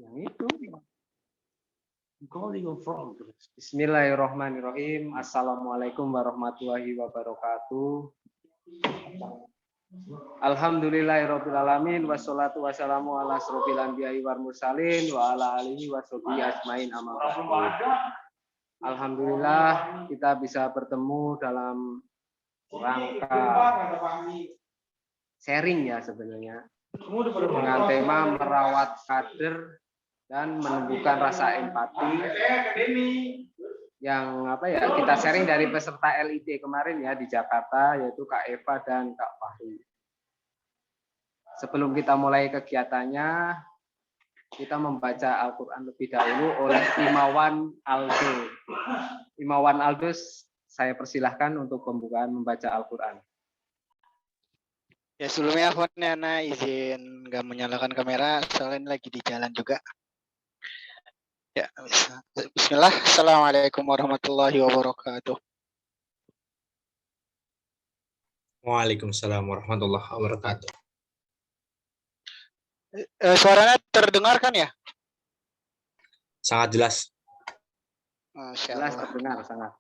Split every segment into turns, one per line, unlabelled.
Yang itu. Bismillahirrahmanirrahim. Assalamualaikum warahmatullahi wabarakatuh. Alhamdulillahirrabbilalamin. Wassalatu wassalamu ala asrofil anbiya'i wal mursalin wa ala alihi wa sahbihi ajmain amma ba'du. Alhamdulillah kita bisa bertemu dalam rangka sharing ya sebenarnya dengan tema merawat kader dan menumbuhkan rasa empati yang kita sharing dari peserta LIT kemarin ya di Jakarta, yaitu Kak Eva dan Kak Fahri. Sebelum kita mulai kegiatannya, kita membaca Al-Quran lebih dahulu oleh Imawan Aldo. Imawan Aldo, saya persilahkan untuk pembukaan membaca Al-Quran.
Ya, sebelumnya Ana izin nggak menyalakan kamera, soalnya lagi di jalan juga. Ya, bismillah. Assalamualaikum warahmatullahi wabarakatuh.
Waalaikumsalam warahmatullahi wabarakatuh.
Suaranya terdengar kan ya?
Sangat jelas.
Jelas terdengar sangat.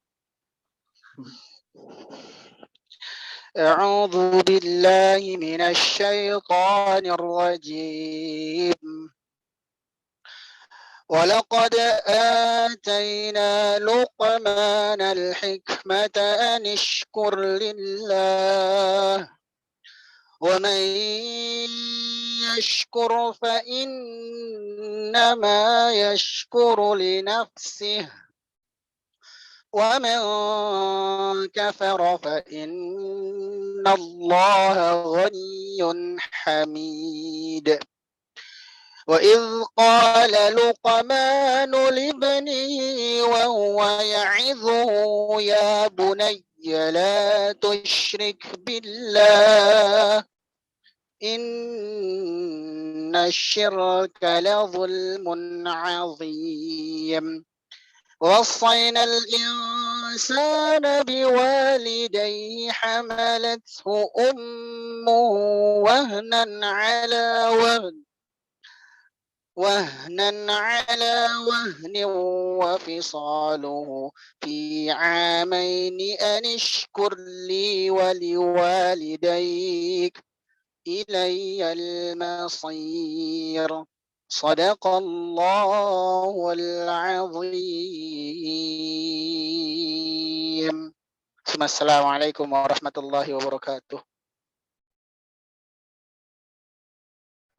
أعوذ بالله من الشيطان الرجيم ولقد آتينا لقمان الحكمة أن اشكر لله ومن يشكر فإنما يشكر لنفسه ومن كفر فإن الله غني حميد وإذ قال لقمان لابنه وهو يعظه يا بني لا تشرك بالله إن الشرك لظلم عظيم وصينا الإنسان بوالديه حملته أمه وهنا على وهن وفصاله في عامين أن اشكر لي ولوالديك إلي المصير صدق الله العظيم. Assalamualaikum warahmatullahi wabarakatuh.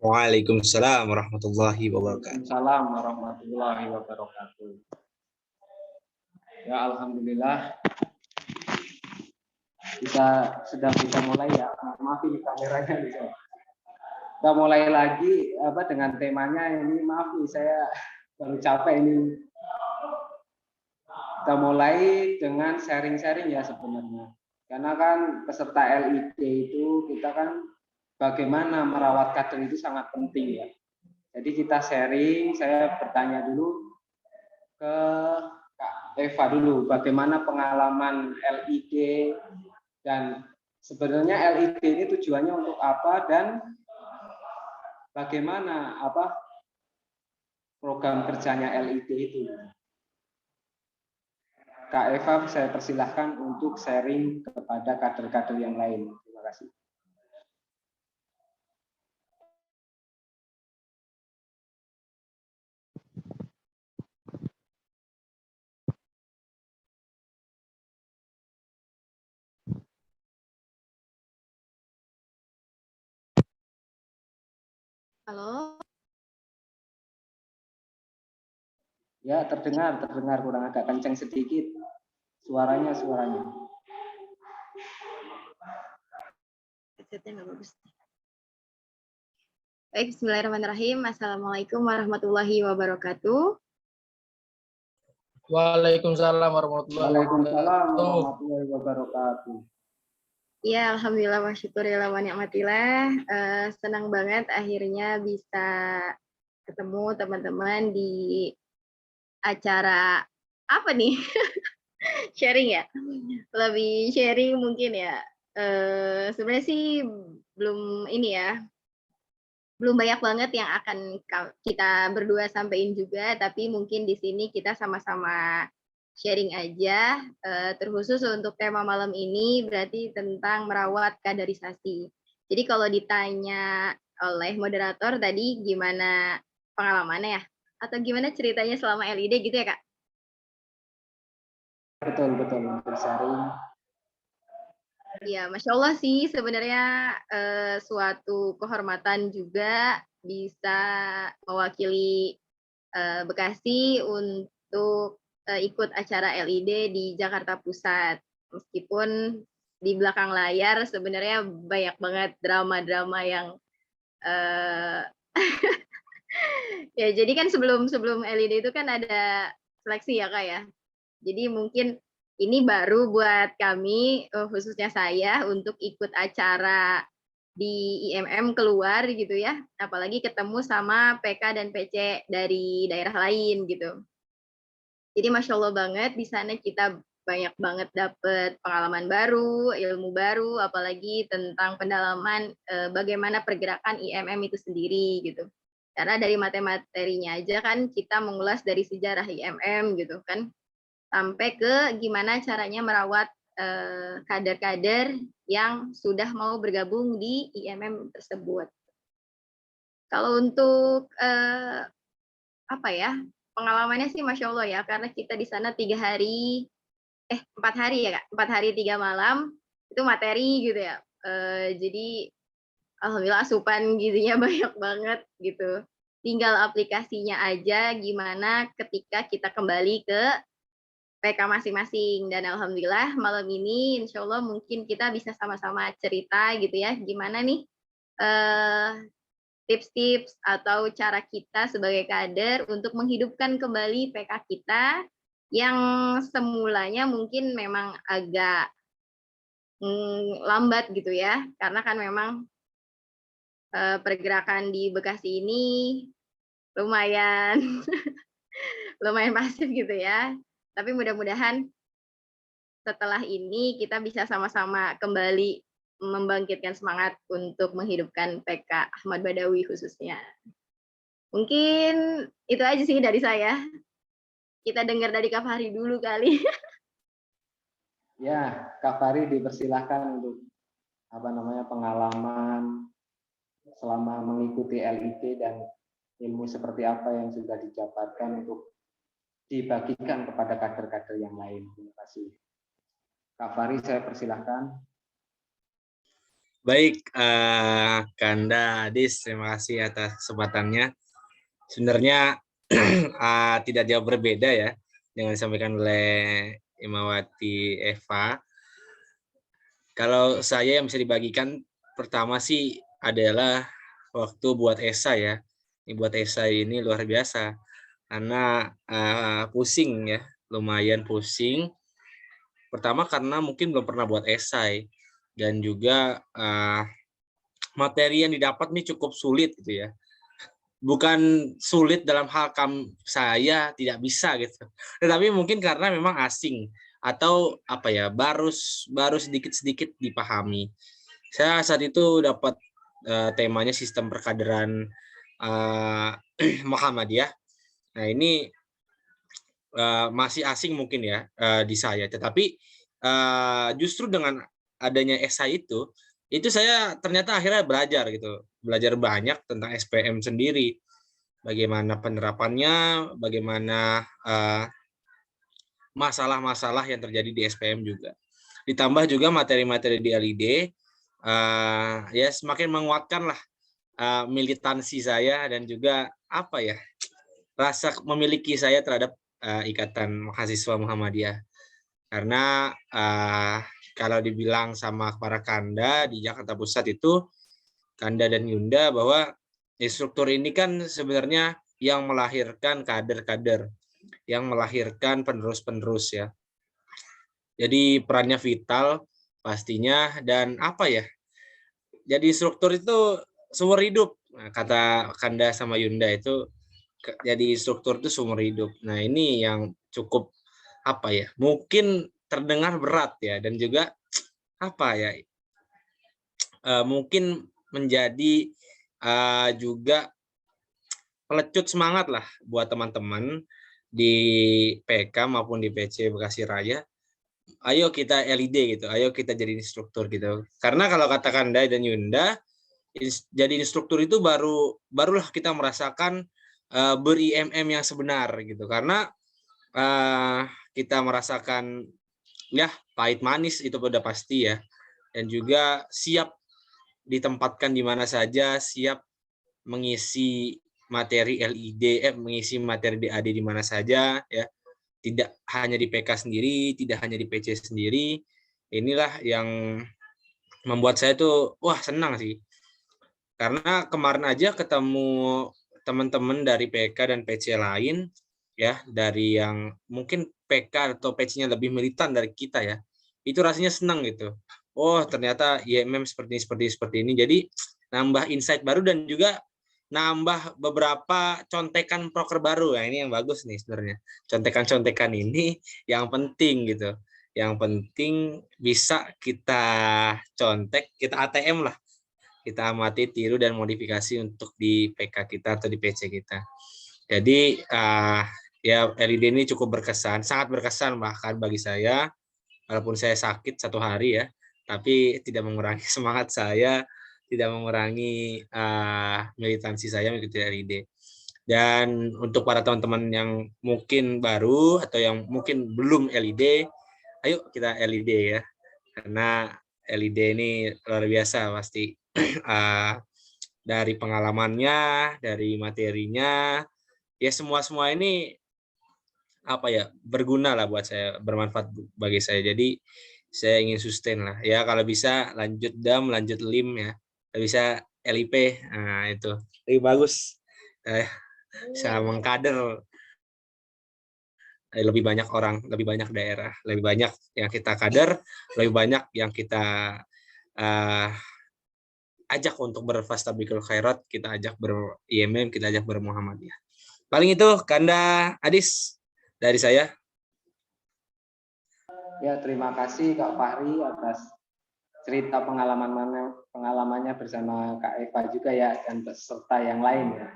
Waalaikumsalam warahmatullahi wabarakatuh.
Waalaikumsalam warahmatullahi wabarakatuh. Ya alhamdulillah kita sudah bisa mulai ya. Maaf ini kameranya bisa. Kita mulai lagi dengan temanya ini, maaf nih saya baru capek ini. Kita mulai dengan sharing-sharing ya sebenarnya. Karena kan peserta LIT itu kita kan bagaimana merawat kader itu sangat penting ya. Jadi kita sharing, saya bertanya dulu ke Kak Eva dulu, bagaimana pengalaman LIT dan sebenarnya LIT ini tujuannya untuk apa dan bagaimana program kerjanya LIT itu. Kak Eva, saya persilahkan untuk sharing kepada kader-kader yang lain. Terima kasih.
Halo.
Ya, terdengar kurang agak kencang sedikit. Suaranya.
Headsetnya nggak bagus. Baik, bismillahirrahmanirrahim. Assalamualaikum warahmatullahi wabarakatuh.
Waalaikumsalam warahmatullahi
wabarakatuh.
Ya, alhamdulillah wa syukurillah wa ni'matillah. Senang banget akhirnya bisa ketemu teman-teman di acara apa nih? Sharing ya? Lebih sharing mungkin ya. Sebenarnya sih belum ini ya. belum banyak banget yang akan kita berdua sampaikan juga, tapi mungkin di sini kita sama-sama sharing aja, terkhusus untuk tema malam ini berarti tentang merawat kaderisasi. Jadi kalau ditanya oleh moderator tadi gimana pengalamannya ya? Atau gimana ceritanya selama LID gitu ya Kak?
Betul, sharing.
Ya, Masya Allah sih sebenarnya suatu kehormatan juga bisa mewakili Bekasi untuk ikut acara LID di Jakarta Pusat. Meskipun di belakang layar sebenarnya banyak banget drama-drama yang ya jadi kan sebelum LID itu kan ada seleksi ya Kak ya. Jadi mungkin ini baru buat kami, khususnya saya, untuk ikut acara di IMM keluar gitu ya, apalagi ketemu sama PK dan PC dari daerah lain gitu. Jadi Masya Allah banget, di sana kita banyak banget dapet pengalaman baru, ilmu baru, apalagi tentang pendalaman bagaimana pergerakan IMM itu sendiri gitu. Karena dari materi-materinya aja kan kita mengulas dari sejarah IMM gitu kan, sampai ke gimana caranya merawat kader-kader yang sudah mau bergabung di IMM tersebut. Kalau untuk apa ya, pengalamannya sih Masya Allah ya, karena kita di sana 4 hari ya Kak, 4 hari 3 malam, itu materi gitu ya. Jadi alhamdulillah asupan gizinya banyak banget gitu. Tinggal aplikasinya aja gimana ketika kita kembali ke PK masing-masing. Dan alhamdulillah malam ini insya Allah mungkin kita bisa sama-sama cerita gitu ya, gimana nih tips-tips atau cara kita sebagai kader untuk menghidupkan kembali PK kita yang semulanya mungkin memang agak lambat gitu ya, karena kan memang pergerakan di Bekasi ini lumayan lumayan pasif gitu ya. Tapi mudah-mudahan setelah ini kita bisa sama-sama kembali membangkitkan semangat untuk menghidupkan PK Ahmad Badawi khususnya. Mungkin itu aja sih dari saya. Kita dengar dari Kak Fahri dulu kali.
Ya, Kak Fahri dipersilahkan untuk pengalaman selama mengikuti LID dan ilmu seperti apa yang sudah didapatkan untuk dibagikan kepada kader-kader yang lain. Terima kasih. Kak Fahri, saya persilahkan.
Baik, Kanda Adis, terima kasih atas kesempatannya. Sebenarnya tidak jauh berbeda ya dengan disampaikan oleh Imawati Eva. Kalau saya yang bisa dibagikan pertama sih adalah waktu buat esai ya. Ini buat esai ini luar biasa karena pusing ya, lumayan pusing. Pertama karena mungkin belum pernah buat esai dan juga materi yang didapat nih cukup sulit gitu ya. Bukan sulit dalam hal saya tidak bisa gitu, tetapi mungkin karena memang asing atau apa ya baru sedikit dipahami. Saya saat itu dapat temanya sistem perkaderan Muhammadiyah. Nah ini masih asing mungkin ya di saya, tetapi justru dengan adanya esai itu saya ternyata akhirnya belajar banyak tentang SPM sendiri, bagaimana penerapannya, bagaimana masalah-masalah yang terjadi di SPM juga. Ditambah juga materi-materi di LID, ya semakin menguatkan lah militansi saya dan juga apa ya rasa memiliki saya terhadap Ikatan Mahasiswa Muhammadiyah. Karena kalau dibilang sama para Kanda di Jakarta Pusat itu, Kanda dan Yunda, bahwa instruktur ini kan sebenarnya yang melahirkan kader-kader, yang melahirkan penerus-penerus ya. Jadi perannya vital pastinya, dan apa ya, jadi instruktur itu seumur hidup. Nah, kata Kanda sama Yunda itu, jadi instruktur itu seumur hidup. Nah ini yang cukup apa ya, mungkin terdengar berat ya, dan juga apa ya, mungkin menjadi juga pelecut semangat lah buat teman-teman di PK maupun di PC Bekasi Raya. Ayo kita LED gitu, ayo kita jadi instruktur gitu. Karena kalau katakan Kanda dan Yunda, jadi instruktur itu barulah kita merasakan ber-IMM yang sebenar gitu. Karena kita merasakan ya pahit manis itu udah pasti ya, dan juga siap ditempatkan di mana saja, siap mengisi materi LED, mengisi materi DAD di mana saja ya. Tidak hanya di PK sendiri, tidak hanya di PC sendiri. Inilah yang membuat saya tuh wah senang sih. Karena kemarin aja ketemu teman-teman dari PK dan PC lain ya, dari yang mungkin PK atau PC-nya lebih militan dari kita ya. Itu rasanya senang gitu. Oh, ternyata IMM seperti ini. Jadi nambah insight baru dan juga nambah beberapa contekan proker baru. Ya, ini yang bagus nih sebenarnya. Contekan-contekan ini yang penting gitu. Yang penting bisa kita contek, kita ATM lah. Kita amati, tiru, dan modifikasi untuk di PK kita atau di PC kita. Jadi ya LED ini cukup berkesan, sangat berkesan bahkan bagi saya. Walaupun saya sakit 1 hari ya, tapi tidak mengurangi semangat saya, tidak mengurangi militansi saya mengikuti LED. Dan untuk para teman-teman yang mungkin baru atau yang mungkin belum LED, ayo kita LED ya, karena LED ini luar biasa pasti. Dari pengalamannya, dari materinya, ya semua ini apa ya, berguna lah buat saya, bermanfaat bagi saya. Jadi saya ingin sustain lah ya, kalau bisa lanjut DAM, lanjut LIM ya, kalau bisa LIP, nah itu lebih bagus, bisa mengkader lebih banyak orang, lebih banyak daerah, lebih banyak yang kita kader, lebih banyak yang kita ajak untuk berfastabikul khairat, kita ajak ber-IMM, kita ajak ber-Muhammadiyah. Paling itu Kanda Adis dari saya.
Ya, terima kasih Kak Fahri atas cerita pengalamannya bersama Kak Eva juga ya, dan peserta yang lain ya.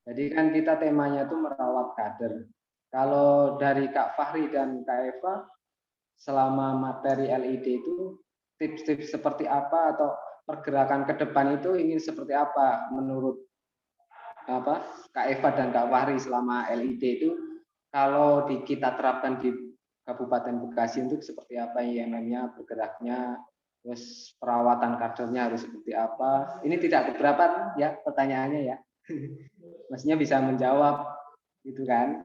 Jadi kan kita temanya itu merawat kader. Kalau dari Kak Fahri dan Kak Eva, selama materi LED itu tips-tips seperti apa atau pergerakan ke depan itu ingin seperti apa menurut Kak Eva dan Kak Fahri selama LED itu, kalau kita terapkan di Kabupaten Bekasi untuk seperti apa IMM-nya, bergeraknya, terus perawatan kadernya harus seperti apa. Ini tidak keberatan ya pertanyaannya ya. Maksudnya bisa menjawab gitu kan.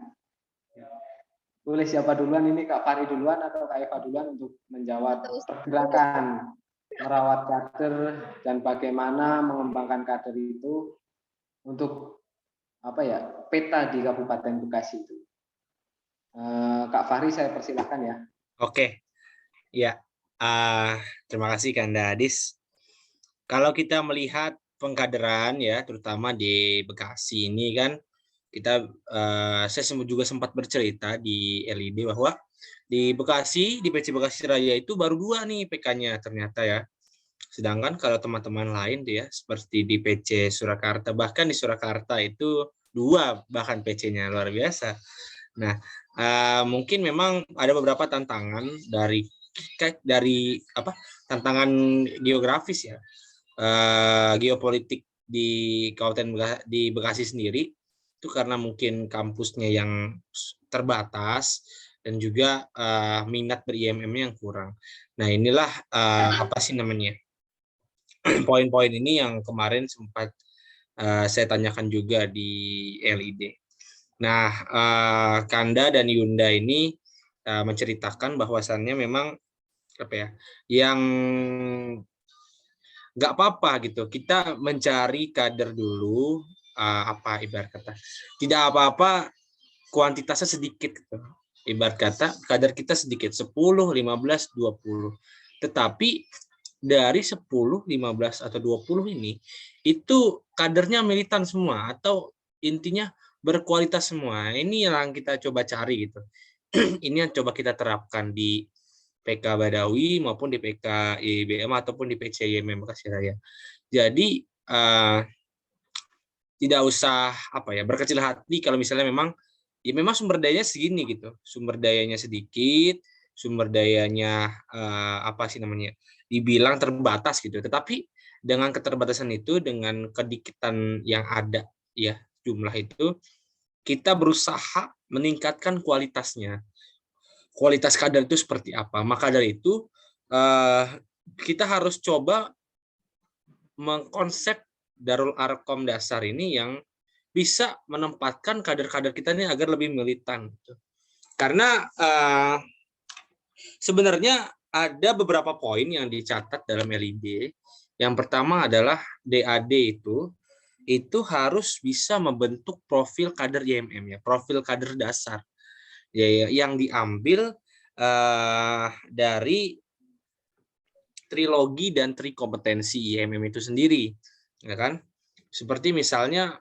Boleh siapa duluan ini, Kak Fahri duluan atau Kak Eva duluan untuk menjawab pergerakan merawat kader dan bagaimana mengembangkan kader itu untuk peta di Kabupaten Bekasi itu. Kak Fahri, saya persilahkan ya.
Oke, ya, terima kasih Kanda Adis. Kalau kita melihat pengkaderan ya, terutama di Bekasi ini kan, saya juga sempat bercerita di LED bahwa di Bekasi, di PC Bekasi Raya itu baru 2 nih PK-nya ternyata ya. Sedangkan kalau teman-teman lain ya, seperti di PC Surakarta, bahkan di Surakarta itu 2 bahkan PC-nya, luar biasa. Nah, mungkin memang ada beberapa tantangan dari tantangan geografis ya, geopolitik di Kabupaten di Bekasi sendiri itu karena mungkin kampusnya yang terbatas dan juga minat ber-IMM-nya yang kurang. Nah, inilah poin-poin ini yang kemarin sempat saya tanyakan juga di LED. Nah, Kanda dan Yunda ini menceritakan bahwasannya memang yang nggak apa-apa gitu. Kita mencari kader dulu, ibarat kata tidak apa-apa kuantitasnya sedikit gitu. Ibarat kata kader kita sedikit 10, 15, 20. Tetapi dari 10, 15 atau 20 ini itu kadernya militan semua atau intinya berkualitas semua. Ini yang kita coba cari gitu. Ini yang coba kita terapkan di PK Badawi maupun di PK IBM ataupun di PC IMM Bekasi Raya. Jadi tidak usah berkecil hati kalau misalnya memang sumber dayanya segini gitu, sumber dayanya sedikit, sumber dayanya dibilang terbatas gitu. Tetapi dengan keterbatasan itu, dengan kedikitan yang ada ya jumlah itu, kita berusaha meningkatkan kualitasnya. Kualitas kader itu seperti apa? Maka dari itu kita harus coba mengkonsep Darul Arqam dasar ini yang bisa menempatkan kader-kader kita ini agar lebih militan. Karena sebenarnya ada beberapa poin yang dicatat dalam LID. Yang pertama adalah DAD itu harus bisa membentuk profil kader IMM ya, profil kader dasar ya, yang diambil dari trilogi dan trikompetensi IMM itu sendiri, ya kan? Seperti misalnya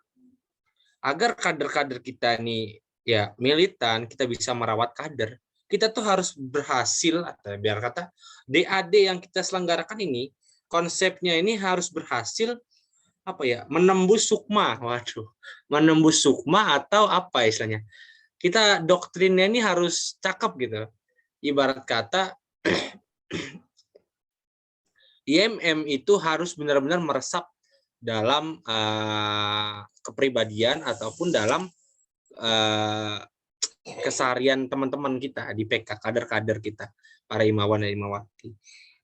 agar kader-kader kita ini ya militan, kita bisa merawat kader, kita tuh harus berhasil, atau biar kata DAD yang kita selenggarakan ini, konsepnya ini harus berhasil menembus sukma. Waduh, menembus sukma atau apa istilahnya? Kita doktrinnya ini harus cakep gitu. Ibarat kata IMM itu harus benar-benar meresap dalam kepribadian ataupun dalam keseharian teman-teman kita di PK, kader-kader kita, para imawan dan imawati.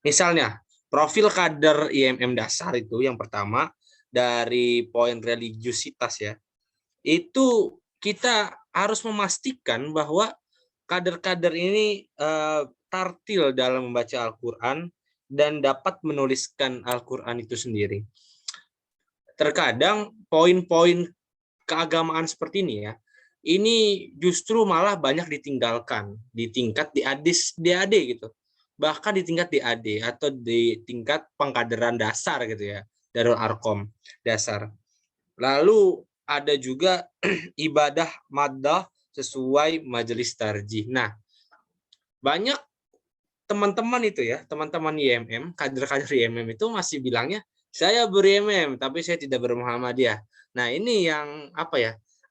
Misalnya, profil kader IMM dasar itu yang pertama, dari poin religiusitas ya, itu kita harus memastikan bahwa kader-kader ini tartil dalam membaca Al-Quran dan dapat menuliskan Al-Quran itu sendiri. Terkadang poin-poin keagamaan seperti ini ya, ini justru malah banyak ditinggalkan di tingkat DAD gitu. Bahkan di tingkat DAD atau di tingkat pengkaderan dasar gitu ya, Darul Arqam dasar. Lalu ada juga ibadah maddah sesuai majelis tarjih. Nah, banyak teman-teman itu ya, teman-teman IMM, kader-kader IMM itu masih bilangnya, saya ber-IMM, tapi saya tidak ber-Muhammadiyah. Nah, ini yang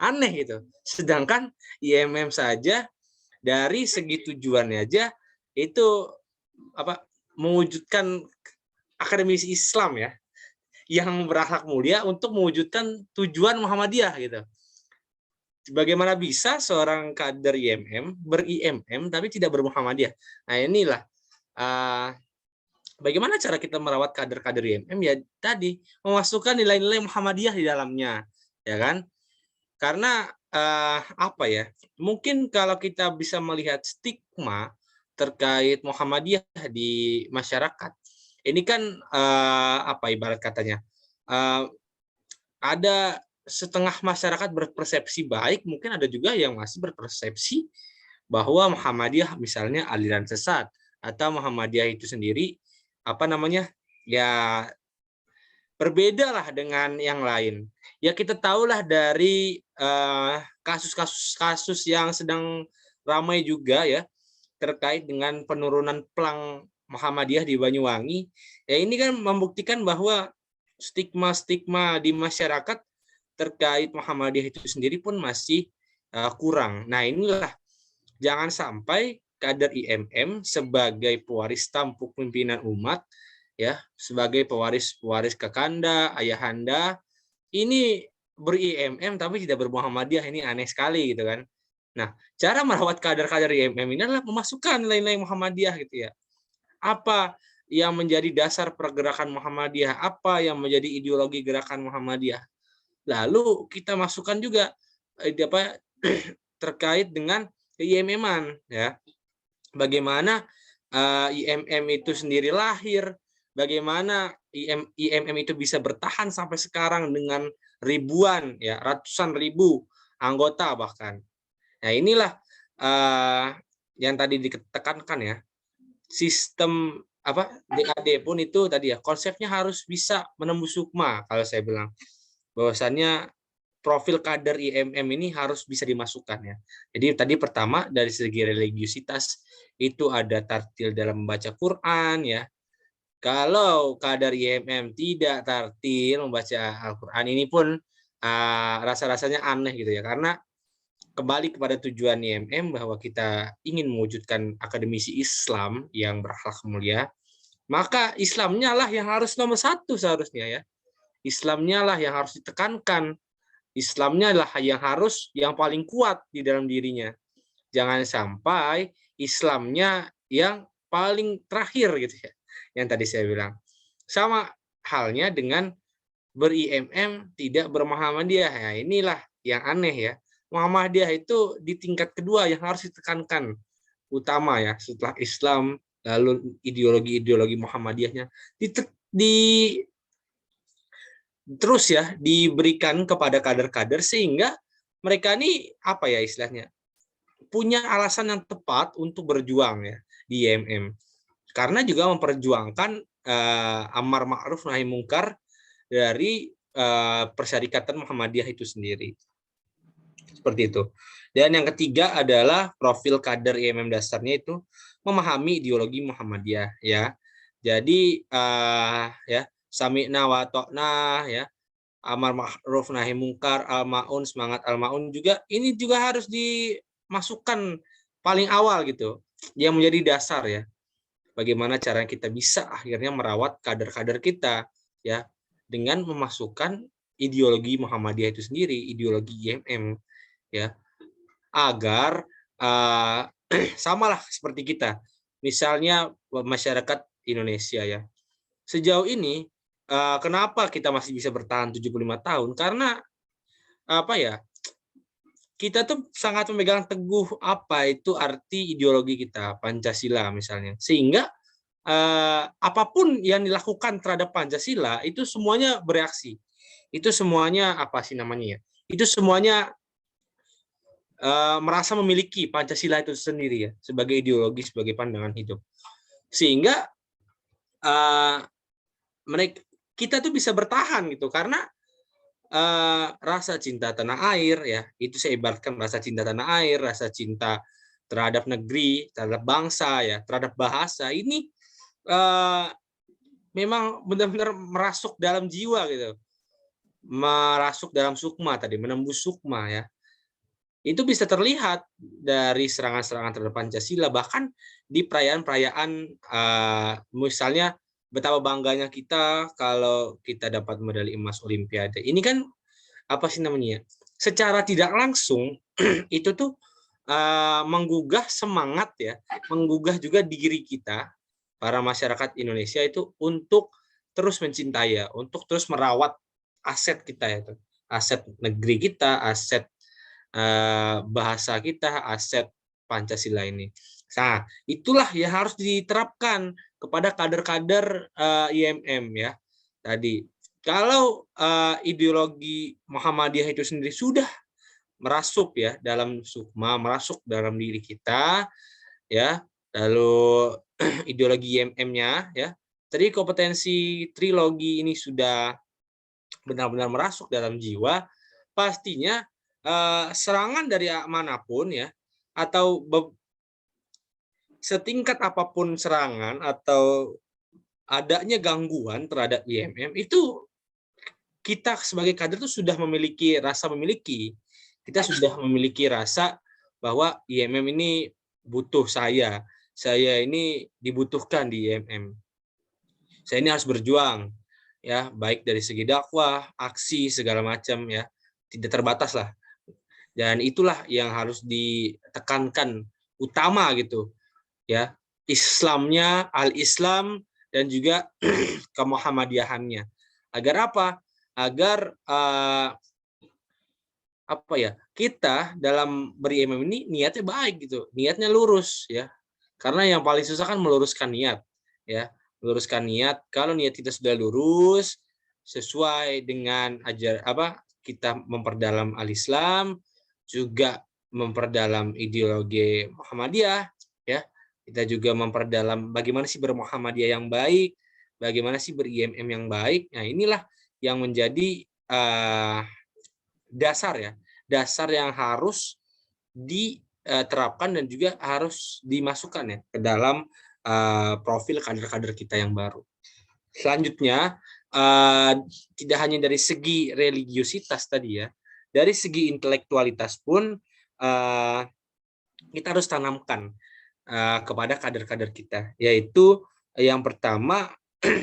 aneh gitu. Sedangkan IMM saja dari segi tujuannya aja itu mewujudkan akademisi Islam ya, yang berakhlak mulia untuk mewujudkan tujuan Muhammadiyah gitu. Bagaimana bisa seorang kader IMM ber-IMM tapi tidak ber-Muhammadiyah? Nah, inilah bagaimana cara kita merawat kader-kader IMM ya, tadi memasukkan nilai-nilai Muhammadiyah di dalamnya, ya kan? Karena mungkin kalau kita bisa melihat stigma terkait Muhammadiyah di masyarakat, ini kan ibarat katanya ada setengah masyarakat berpersepsi baik, mungkin ada juga yang masih berpersepsi bahwa Muhammadiyah misalnya aliran sesat, atau Muhammadiyah itu sendiri ya berbeda lah dengan yang lain. Ya kita tahulah dari kasus-kasus yang sedang ramai juga ya terkait dengan penurunan pelang Muhammadiyah di Banyuwangi. Ya ini kan membuktikan bahwa stigma-stigma di masyarakat terkait Muhammadiyah itu sendiri pun masih kurang. Nah, inilah jangan sampai kader IMM sebagai pewaris tampuk pimpinan umat ya, sebagai pewaris kekanda, ayahanda, ini ber-IMM tapi tidak ber-Muhammadiyah, ini aneh sekali gitu kan. Nah, cara merawat kader-kader IMM ini adalah memasukkan nilai-nilai Muhammadiyah gitu ya. Apa yang menjadi dasar pergerakan Muhammadiyah, apa yang menjadi ideologi gerakan Muhammadiyah. Lalu kita masukkan juga terkait dengan IMM-an ya. Bagaimana IMM itu sendiri lahir, bagaimana IMM itu bisa bertahan sampai sekarang dengan ribuan ya, ratusan ribu anggota bahkan. Nah, inilah yang tadi ditekankan ya. Sistem DAD pun itu tadi ya, konsepnya harus bisa menembus sukma kalau saya bilang. Bahwasannya profil kader IMM ini harus bisa dimasukkan ya. Jadi tadi pertama dari segi religiusitas itu ada tartil dalam membaca Quran ya. Kalau kadar IMM tidak tartil membaca Al-Quran, ini pun rasa-rasanya aneh gitu ya, karena kembali kepada tujuan IMM bahwa kita ingin mewujudkan akademisi Islam yang berakhlak mulia, maka Islamnya lah yang harus nomor satu seharusnya ya. Islamnya lah yang harus ditekankan. Islamnya lah yang paling kuat di dalam dirinya. Jangan sampai Islamnya yang paling terakhir gitu ya. Yang tadi saya bilang. Sama halnya dengan ber-IMM tidak ber-Muhammadiyah. Nah, inilah yang aneh ya. Muhammadiyah itu di tingkat kedua yang harus ditekankan utama ya, setelah Islam, lalu ideologi-ideologi Muhammadiyahnya terus ya diberikan kepada kader-kader sehingga mereka ini apa ya istilahnya punya alasan yang tepat untuk berjuang ya di IMM, karena juga memperjuangkan amar ma'ruf nahi mungkar dari Persyarikatan Muhammadiyah itu sendiri. Seperti itu. Dan yang ketiga adalah profil kader IMM dasarnya itu memahami ideologi Muhammadiyah ya. Jadi ya sami'na wa ta'na ya, amar ma'ruf nahi mungkar, al-maun, semangat al-maun juga ini juga harus dimasukkan paling awal gitu. Yang menjadi dasar ya. Bagaimana cara kita bisa akhirnya merawat kader-kader kita ya dengan memasukkan ideologi Muhammadiyah itu sendiri, ideologi IMM ya, agar samalah seperti kita. Misalnya masyarakat Indonesia ya. Sejauh ini kenapa kita masih bisa bertahan 75 tahun? Karena apa ya? Kita tuh sangat memegang teguh apa itu arti ideologi kita, Pancasila misalnya. Sehingga apapun yang dilakukan terhadap Pancasila itu semuanya bereaksi. Itu semuanya apa sih namanya ya? Itu semuanya merasa memiliki Pancasila itu sendiri ya, sebagai ideologi, sebagai pandangan hidup. Sehingga kita tuh bisa bertahan gitu karena rasa cinta tanah air ya, itu saya ibaratkan rasa cinta tanah air, rasa cinta terhadap negeri, terhadap bangsa ya, terhadap bahasa ini memang benar-benar merasuk dalam jiwa gitu, merasuk dalam sukma tadi, menembus sukma ya. Itu bisa terlihat dari serangan-serangan terhadap Pancasila, bahkan di perayaan-perayaan misalnya betapa bangganya kita kalau kita dapat medali emas Olimpiade. Ini kan apa sih namanya? Secara tidak langsung itu tuh menggugah semangat ya, menggugah juga diri kita para masyarakat Indonesia itu untuk terus mencintai ya, untuk terus merawat aset kita itu, aset negeri kita, aset bahasa kita, aset Pancasila ini. Nah, itulah yang harus diterapkan kepada kader-kader IMM ya. Tadi, kalau ideologi Muhammadiyah itu sendiri sudah merasuk ya dalam sukma, merasuk dalam diri kita ya. Lalu ideologi IMM-nya ya. Tadi kompetensi trilogi ini sudah benar-benar merasuk dalam jiwa, pastinya serangan dari manapun ya, atau setingkat apapun serangan atau adanya gangguan terhadap IMM itu kita sebagai kader itu sudah memiliki rasa kita sudah memiliki rasa bahwa IMM ini butuh saya ini dibutuhkan di IMM, saya ini harus berjuang ya, baik dari segi dakwah, aksi segala macam ya, tidak terbatas lah. Dan itulah yang harus ditekankan utama gitu ya, Islamnya, al-Islam, dan juga kemuhammadiyahannya. Agar apa? Agar apa ya, kita dalam ber-IMM ini niatnya baik gitu, niatnya lurus ya. Karena yang paling susah kan meluruskan niat ya, meluruskan niat. Kalau niat kita sudah lurus sesuai dengan kita memperdalam al-Islam, juga memperdalam ideologi Muhammadiyah ya, kita juga memperdalam bagaimana sih ber-Muhammadiyah yang baik, bagaimana sih ber-IMM yang baik. Nah, inilah yang menjadi dasar yang harus diterapkan dan juga harus dimasukkan ya ke dalam profil kader-kader kita yang baru. Selanjutnya, tidak hanya dari segi religiositas tadi ya, dari segi intelektualitas pun kita harus tanamkan kepada kader-kader kita, yaitu yang pertama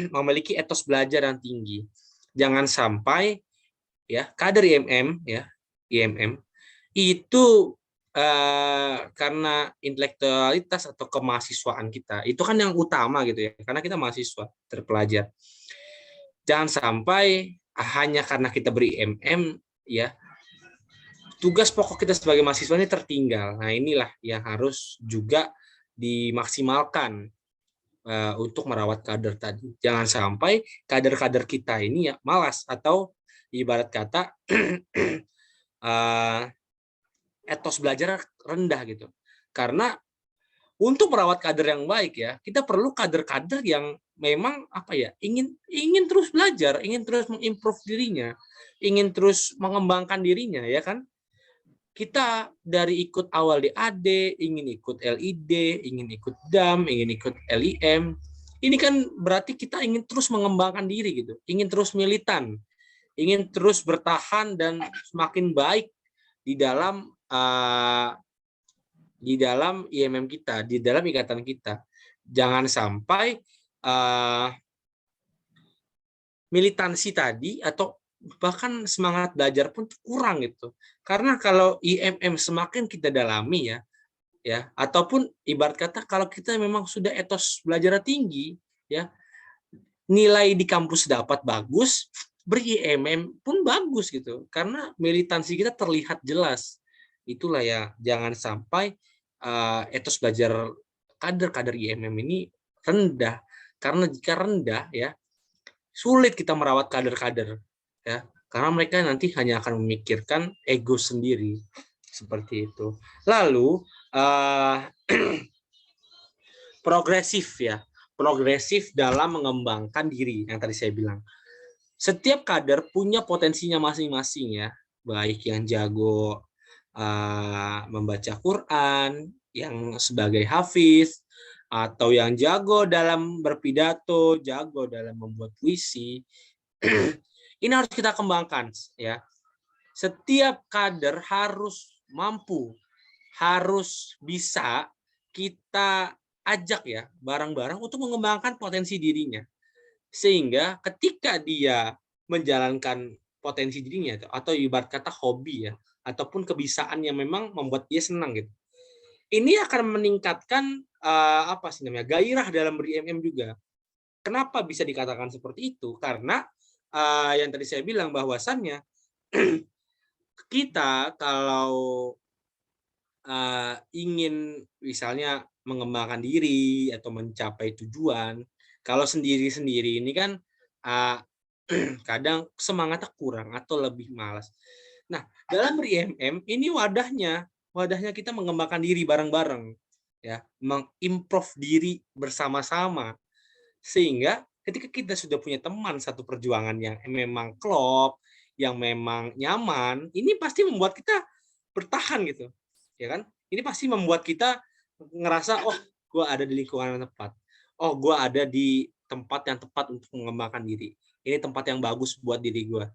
memiliki etos belajar yang tinggi. Jangan sampai ya kader IMM itu karena intelektualitas atau kemahasiswaan kita itu kan yang utama gitu ya, karena kita mahasiswa terpelajar. Jangan sampai hanya karena kita beri-IMM ya tugas pokok kita sebagai mahasiswa ini tertinggal. Nah, inilah yang harus juga dimaksimalkan untuk merawat kader tadi. Jangan sampai kader-kader kita ini ya malas atau ibarat kata etos belajar rendah gitu. Karena untuk merawat kader yang baik ya, kita perlu kader-kader yang memang apa ya, ingin terus belajar, ingin terus mengimprove dirinya, ingin terus mengembangkan dirinya ya kan. Kita dari ikut awal DAD, ingin ikut LID, ingin ikut DAM, ingin ikut LIM. Ini kan berarti kita ingin terus mengembangkan diri gitu, ingin terus militan, ingin terus bertahan dan semakin baik di dalam IMM kita, di dalam ikatan kita. Jangan sampai militansi tadi atau bahkan semangat belajar pun kurang gitu. Karena kalau IMM semakin kita dalami ya, ataupun ibarat kata kalau kita memang sudah etos belajar tinggi ya, nilai di kampus dapat bagus, beri-IMM pun bagus gitu. Karena militansi kita terlihat jelas. Itulah ya, jangan sampai etos belajar kader-kader IMM ini rendah. Karena jika rendah ya, sulit kita merawat kader-kader ya, karena mereka nanti hanya akan memikirkan ego sendiri seperti itu. Lalu progresif dalam mengembangkan diri yang tadi saya bilang. Setiap kader punya potensinya masing-masing ya, baik yang jago membaca Quran, yang sebagai hafiz, atau yang jago dalam berpidato, jago dalam membuat puisi. Ini harus kita kembangkan ya. Setiap kader harus mampu, harus bisa kita ajak ya bareng-bareng untuk mengembangkan potensi dirinya. Sehingga ketika dia menjalankan potensi dirinya atau ibarat kata hobi ya, ataupun kebiasaan yang memang membuat dia senang gitu, ini akan meningkatkan gairah dalam ber-IMM juga. Kenapa bisa dikatakan seperti itu? Karena yang tadi saya bilang bahwasannya kita kalau ingin misalnya mengembangkan diri atau mencapai tujuan, kalau sendiri-sendiri ini kan kadang semangatnya kurang atau lebih malas. Nah, dalam ber-IMM ini wadahnya kita mengembangkan diri bareng-bareng ya, mengimprove diri bersama-sama. Sehingga ketika kita sudah punya teman satu perjuangan yang memang klop, yang memang nyaman, ini pasti membuat kita bertahan gitu. Ya kan? Ini pasti membuat kita ngerasa, oh, gue ada di lingkungan yang tepat. Oh, gue ada di tempat yang tepat untuk mengembangkan diri. Ini tempat yang bagus buat diri gue.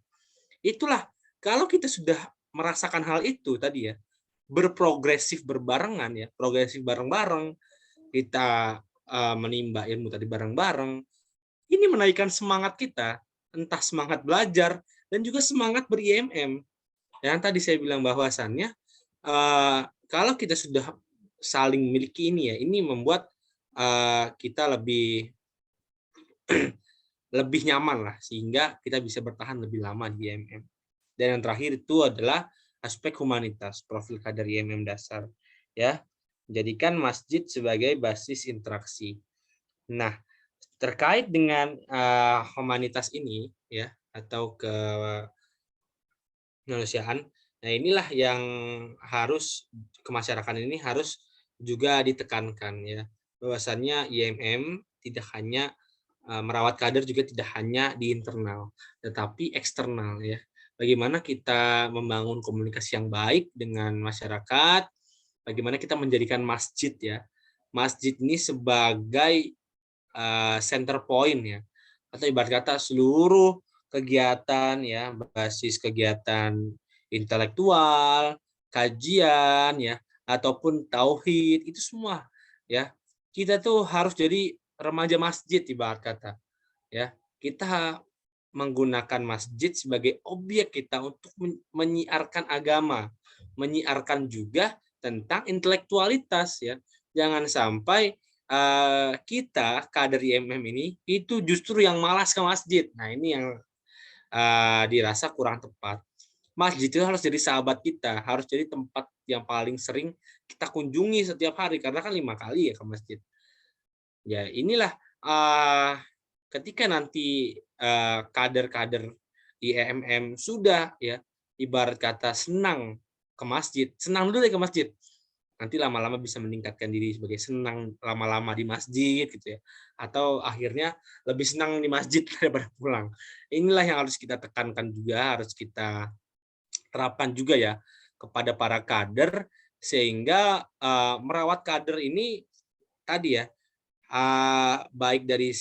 Itulah, kalau kita sudah merasakan hal itu tadi ya, berprogresif berbarengan ya, progresif bareng-bareng, kita menimba ilmu tadi bareng-bareng, ini menaikkan semangat kita, entah semangat belajar dan juga semangat ber-IMM. Yang tadi saya bilang bahwasannya kalau kita sudah saling memiliki ini ya, ini membuat kita lebih nyaman lah, sehingga kita bisa bertahan lebih lama di IMM. Dan yang terakhir itu adalah aspek humanitas, profil kader IMM dasar ya. Jadikan masjid sebagai basis interaksi. Nah, terkait dengan humanitas ini ya, atau kemanusiaan, nah inilah yang harus kemasyarakatan ini harus juga ditekankan ya, bahwasannya IMM tidak hanya merawat kader, juga tidak hanya di internal tetapi eksternal ya. Bagaimana kita membangun komunikasi yang baik dengan masyarakat, bagaimana kita menjadikan masjid ya, masjid ini sebagai center point ya, atau ibarat kata seluruh kegiatan ya, basis kegiatan intelektual, kajian ya, ataupun tauhid, itu semua ya. Kita tuh harus jadi remaja masjid ibarat kata ya. Kita menggunakan masjid sebagai objek kita untuk menyiarkan agama, menyiarkan juga tentang intelektualitas ya. Jangan sampai kita kader IMM ini itu justru yang malas ke masjid. Nah, ini yang dirasa kurang tepat. Masjid itu harus jadi sahabat kita, harus jadi tempat yang paling sering kita kunjungi setiap hari, karena kan 5 kali ya ke masjid. Ya, inilah ketika nanti kader-kader IMM sudah ya ibarat kata senang ke masjid, senang dulu deh ke masjid. Nanti lama-lama bisa meningkatkan diri sebagai senang lama-lama di masjid gitu ya. Atau akhirnya lebih senang di masjid daripada pulang. Inilah yang harus kita tekankan juga, harus kita terapkan juga ya kepada para kader, sehingga merawat kader ini tadi ya, baik dari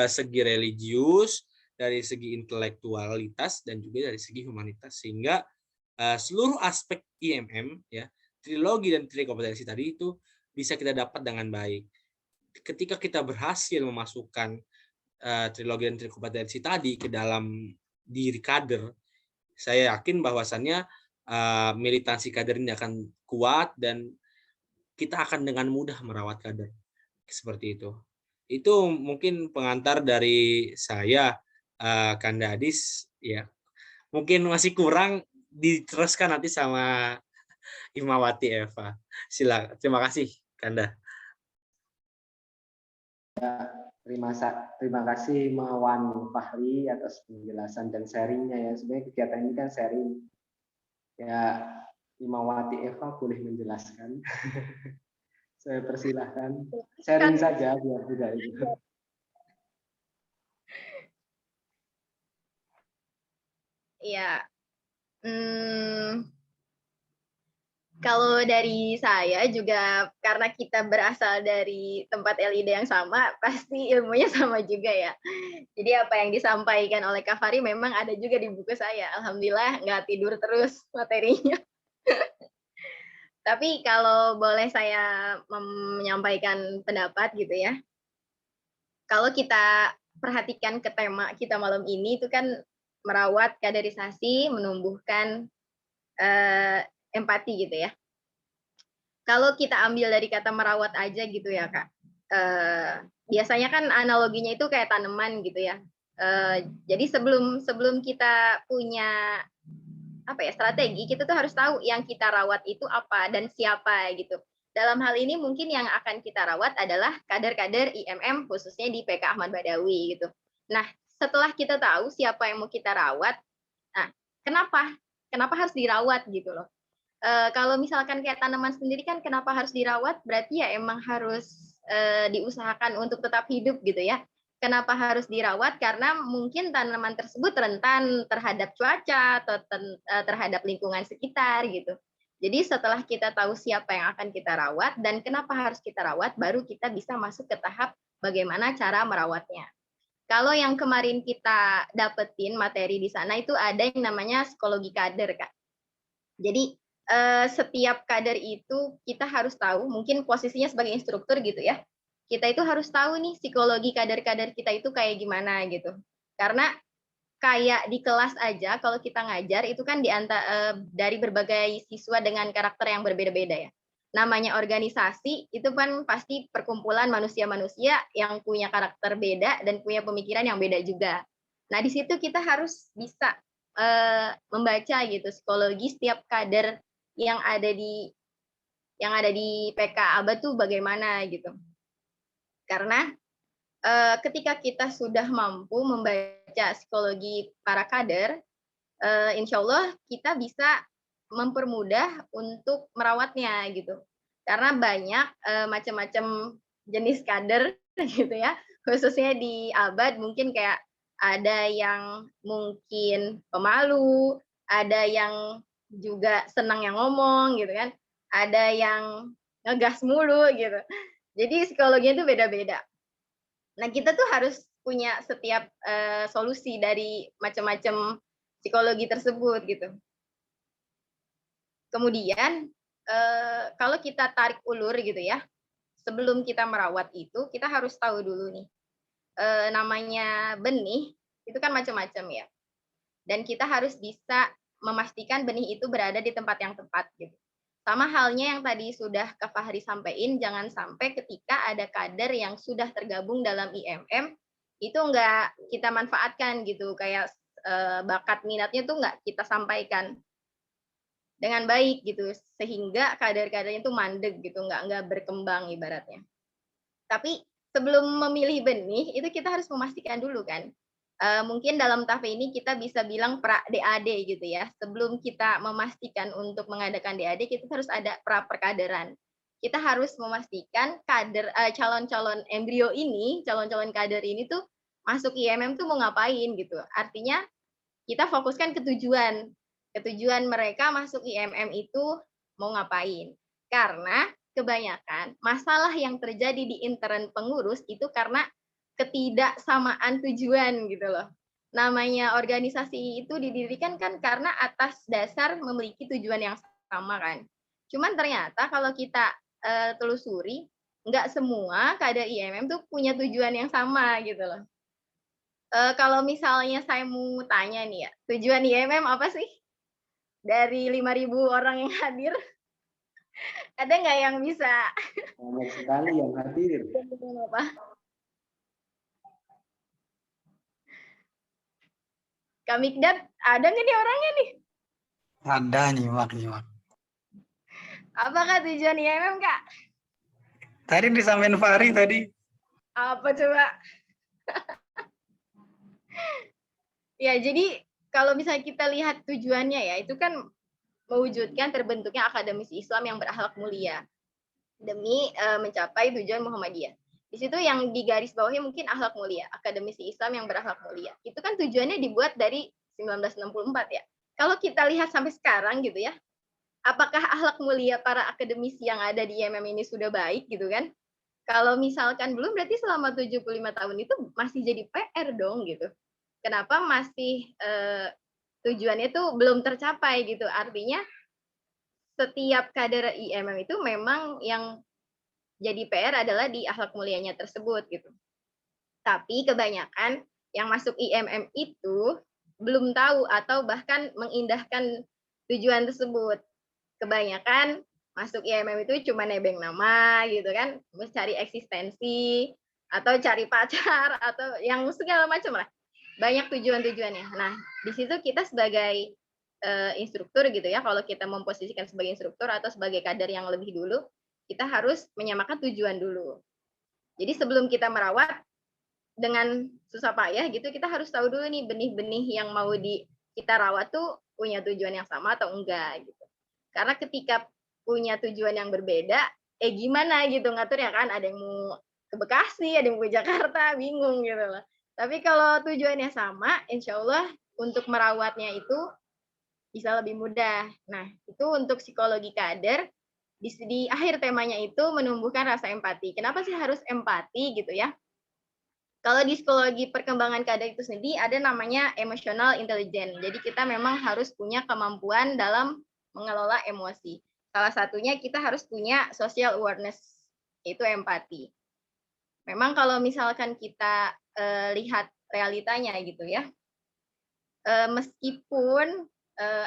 segi religius, dari segi intelektualitas, dan juga dari segi humanitas, sehingga seluruh aspek IMM ya, trilogi dan trikompetensi tadi itu bisa kita dapat dengan baik. Ketika kita berhasil memasukkan trilogi dan trikompetensi tadi ke dalam diri kader, saya yakin bahwasannya militansi kader ini akan kuat dan kita akan dengan mudah merawat kader. Seperti itu. Itu mungkin pengantar dari saya, Kanda Adis ya. Mungkin masih kurang, diteruskan nanti sama Imawati Eva. Silakan. Terima kasih, Kanda.
Terima kasih Mawan Fahri atas penjelasan dan sharingnya ya. Sebenarnya kegiatan ini kan sharing. Ya, Imawati Eva boleh menjelaskan. Saya persilahkan. Sharing saja biar tidak itu.
Ya, kalau dari saya juga karena kita berasal dari tempat LID yang sama, pasti ilmunya sama juga ya. Jadi apa yang disampaikan oleh Kak Fahri memang ada juga di buku saya. Alhamdulillah nggak tidur terus materinya. Tapi kalau boleh saya menyampaikan pendapat gitu ya. Kalau kita perhatikan ke tema kita malam ini itu kan merawat kaderisasi, menumbuhkan empati gitu ya. Kalau kita ambil dari kata merawat aja gitu ya Kak, biasanya kan analoginya itu kayak tanaman gitu ya. Jadi sebelum kita punya strategi, kita tuh harus tahu yang kita rawat itu apa dan siapa gitu. Dalam hal ini mungkin yang akan kita rawat adalah kader-kader IMM khususnya di PK Ahmad Badawi gitu. Nah, setelah kita tahu siapa yang mau kita rawat, nah kenapa harus dirawat gitu loh. Kalau misalkan kayak tanaman sendiri kan kenapa harus dirawat, berarti ya emang harus diusahakan untuk tetap hidup gitu ya. Kenapa harus dirawat? Karena mungkin tanaman tersebut rentan terhadap cuaca atau terhadap lingkungan sekitar gitu. Jadi setelah kita tahu siapa yang akan kita rawat dan kenapa harus kita rawat, baru kita bisa masuk ke tahap bagaimana cara merawatnya. Kalau yang kemarin kita dapetin materi di sana itu ada yang namanya psikologi kader, Kak. Jadi setiap kader itu kita harus tahu, mungkin posisinya sebagai instruktur gitu ya. Kita itu harus tahu nih psikologi kader-kader kita itu kayak gimana gitu. Karena kayak di kelas aja kalau kita ngajar itu kan dari berbagai siswa dengan karakter yang berbeda-beda ya. Namanya organisasi itu kan pasti perkumpulan manusia-manusia yang punya karakter beda dan punya pemikiran yang beda juga. Nah, di situ kita harus bisa membaca gitu psikologi setiap kader yang ada di PK Aba tuh bagaimana gitu. Karena ketika kita sudah mampu membaca psikologi para kader, insya Allah kita bisa mempermudah untuk merawatnya gitu. Karena banyak macam-macam jenis kader gitu ya, khususnya di Abad mungkin kayak ada yang mungkin pemalu, ada yang juga senang yang ngomong gitu kan, ada yang ngegas mulu gitu. Jadi psikologinya itu beda-beda. Nah, kita tuh harus punya setiap solusi dari macam-macam psikologi tersebut gitu. Kemudian kalau kita tarik ulur gitu ya, sebelum kita merawat itu kita harus tahu dulu nih, namanya benih itu kan macam-macam ya. Dan kita harus bisa memastikan benih itu berada di tempat yang tepat gitu. Sama halnya yang tadi sudah Kak Fahri sampaikan, jangan sampai ketika ada kader yang sudah tergabung dalam IMM itu enggak kita manfaatkan gitu, kayak bakat minatnya tuh enggak kita sampaikan dengan baik gitu, sehingga kader-kadernya itu mandek gitu, enggak berkembang ibaratnya. Tapi sebelum memilih benih itu kita harus memastikan dulu kan. Mungkin dalam TAFE ini kita bisa bilang pra DAD gitu ya. Sebelum kita memastikan untuk mengadakan DAD, kita harus ada pra perkaderan. Kita harus memastikan kader calon-calon embrio ini, calon-calon kader ini tuh masuk IMM tuh mau ngapain gitu. Artinya kita fokuskan ke tujuan. Ketujuan mereka masuk IMM itu mau ngapain. Karena kebanyakan masalah yang terjadi di intern pengurus itu karena ketidaksamaan tujuan gitu loh. Namanya organisasi itu didirikan kan karena atas dasar memiliki tujuan yang sama kan. Cuman ternyata kalau kita telusuri, nggak semua kader IMM tuh punya tujuan yang sama gitu loh. Kalau misalnya saya mau tanya nih ya, tujuan IMM apa sih? Dari 5.000 orang yang hadir, ada nggak yang bisa?
Banyak sekali yang hadir.
Apa? Kak Mikdad, ada nggak nih orangnya nih?
Ada nyimak.
Apakah tujuan IMM, Kak?
Tadi disampaikan Fahri tadi.
Apa coba? Ya, jadi kalau misalnya kita lihat tujuannya ya, itu kan mewujudkan terbentuknya akademisi Islam yang berakhlak mulia demi mencapai tujuan Muhammadiyah. Di situ yang digaris bawahi mungkin akhlak mulia, akademisi Islam yang berakhlak mulia. Itu kan tujuannya dibuat dari 1964 ya. Kalau kita lihat sampai sekarang gitu ya, apakah akhlak mulia para akademisi yang ada di IMM ini sudah baik gitu kan? Kalau misalkan belum, berarti selama 75 tahun itu masih jadi PR dong gitu. Kenapa masih tujuannya itu belum tercapai gitu? Artinya setiap kader IMM itu memang yang jadi PR adalah di akhlak mulianya tersebut gitu. Tapi kebanyakan yang masuk IMM itu belum tahu atau bahkan mengindahkan tujuan tersebut. Kebanyakan masuk IMM itu cuma nebeng nama gitu kan, mencari eksistensi atau cari pacar atau yang segala macam lah. Banyak tujuan-tujuannya. Nah, di situ kita sebagai instruktur gitu ya, kalau kita memposisikan sebagai instruktur atau sebagai kader yang lebih dulu, kita harus menyamakan tujuan dulu. Jadi sebelum kita merawat dengan susah payah gitu, kita harus tahu dulu nih benih-benih yang mau kita rawat tuh punya tujuan yang sama atau enggak gitu. Karena ketika punya tujuan yang berbeda, gimana gitu ngaturnya kan, ada yang mau ke Bekasi, ada yang mau ke Jakarta, bingung gitu loh. Tapi kalau tujuannya sama, insya Allah untuk merawatnya itu bisa lebih mudah. Nah, itu untuk psikologi kader, di akhir temanya itu menumbuhkan rasa empati. Kenapa sih harus empati gitu ya? Kalau di psikologi perkembangan kader itu sendiri ada namanya emotional intelligence. Jadi kita memang harus punya kemampuan dalam mengelola emosi. Salah satunya kita harus punya social awareness, yaitu empati. Memang kalau misalkan kita lihat realitanya gitu ya, meskipun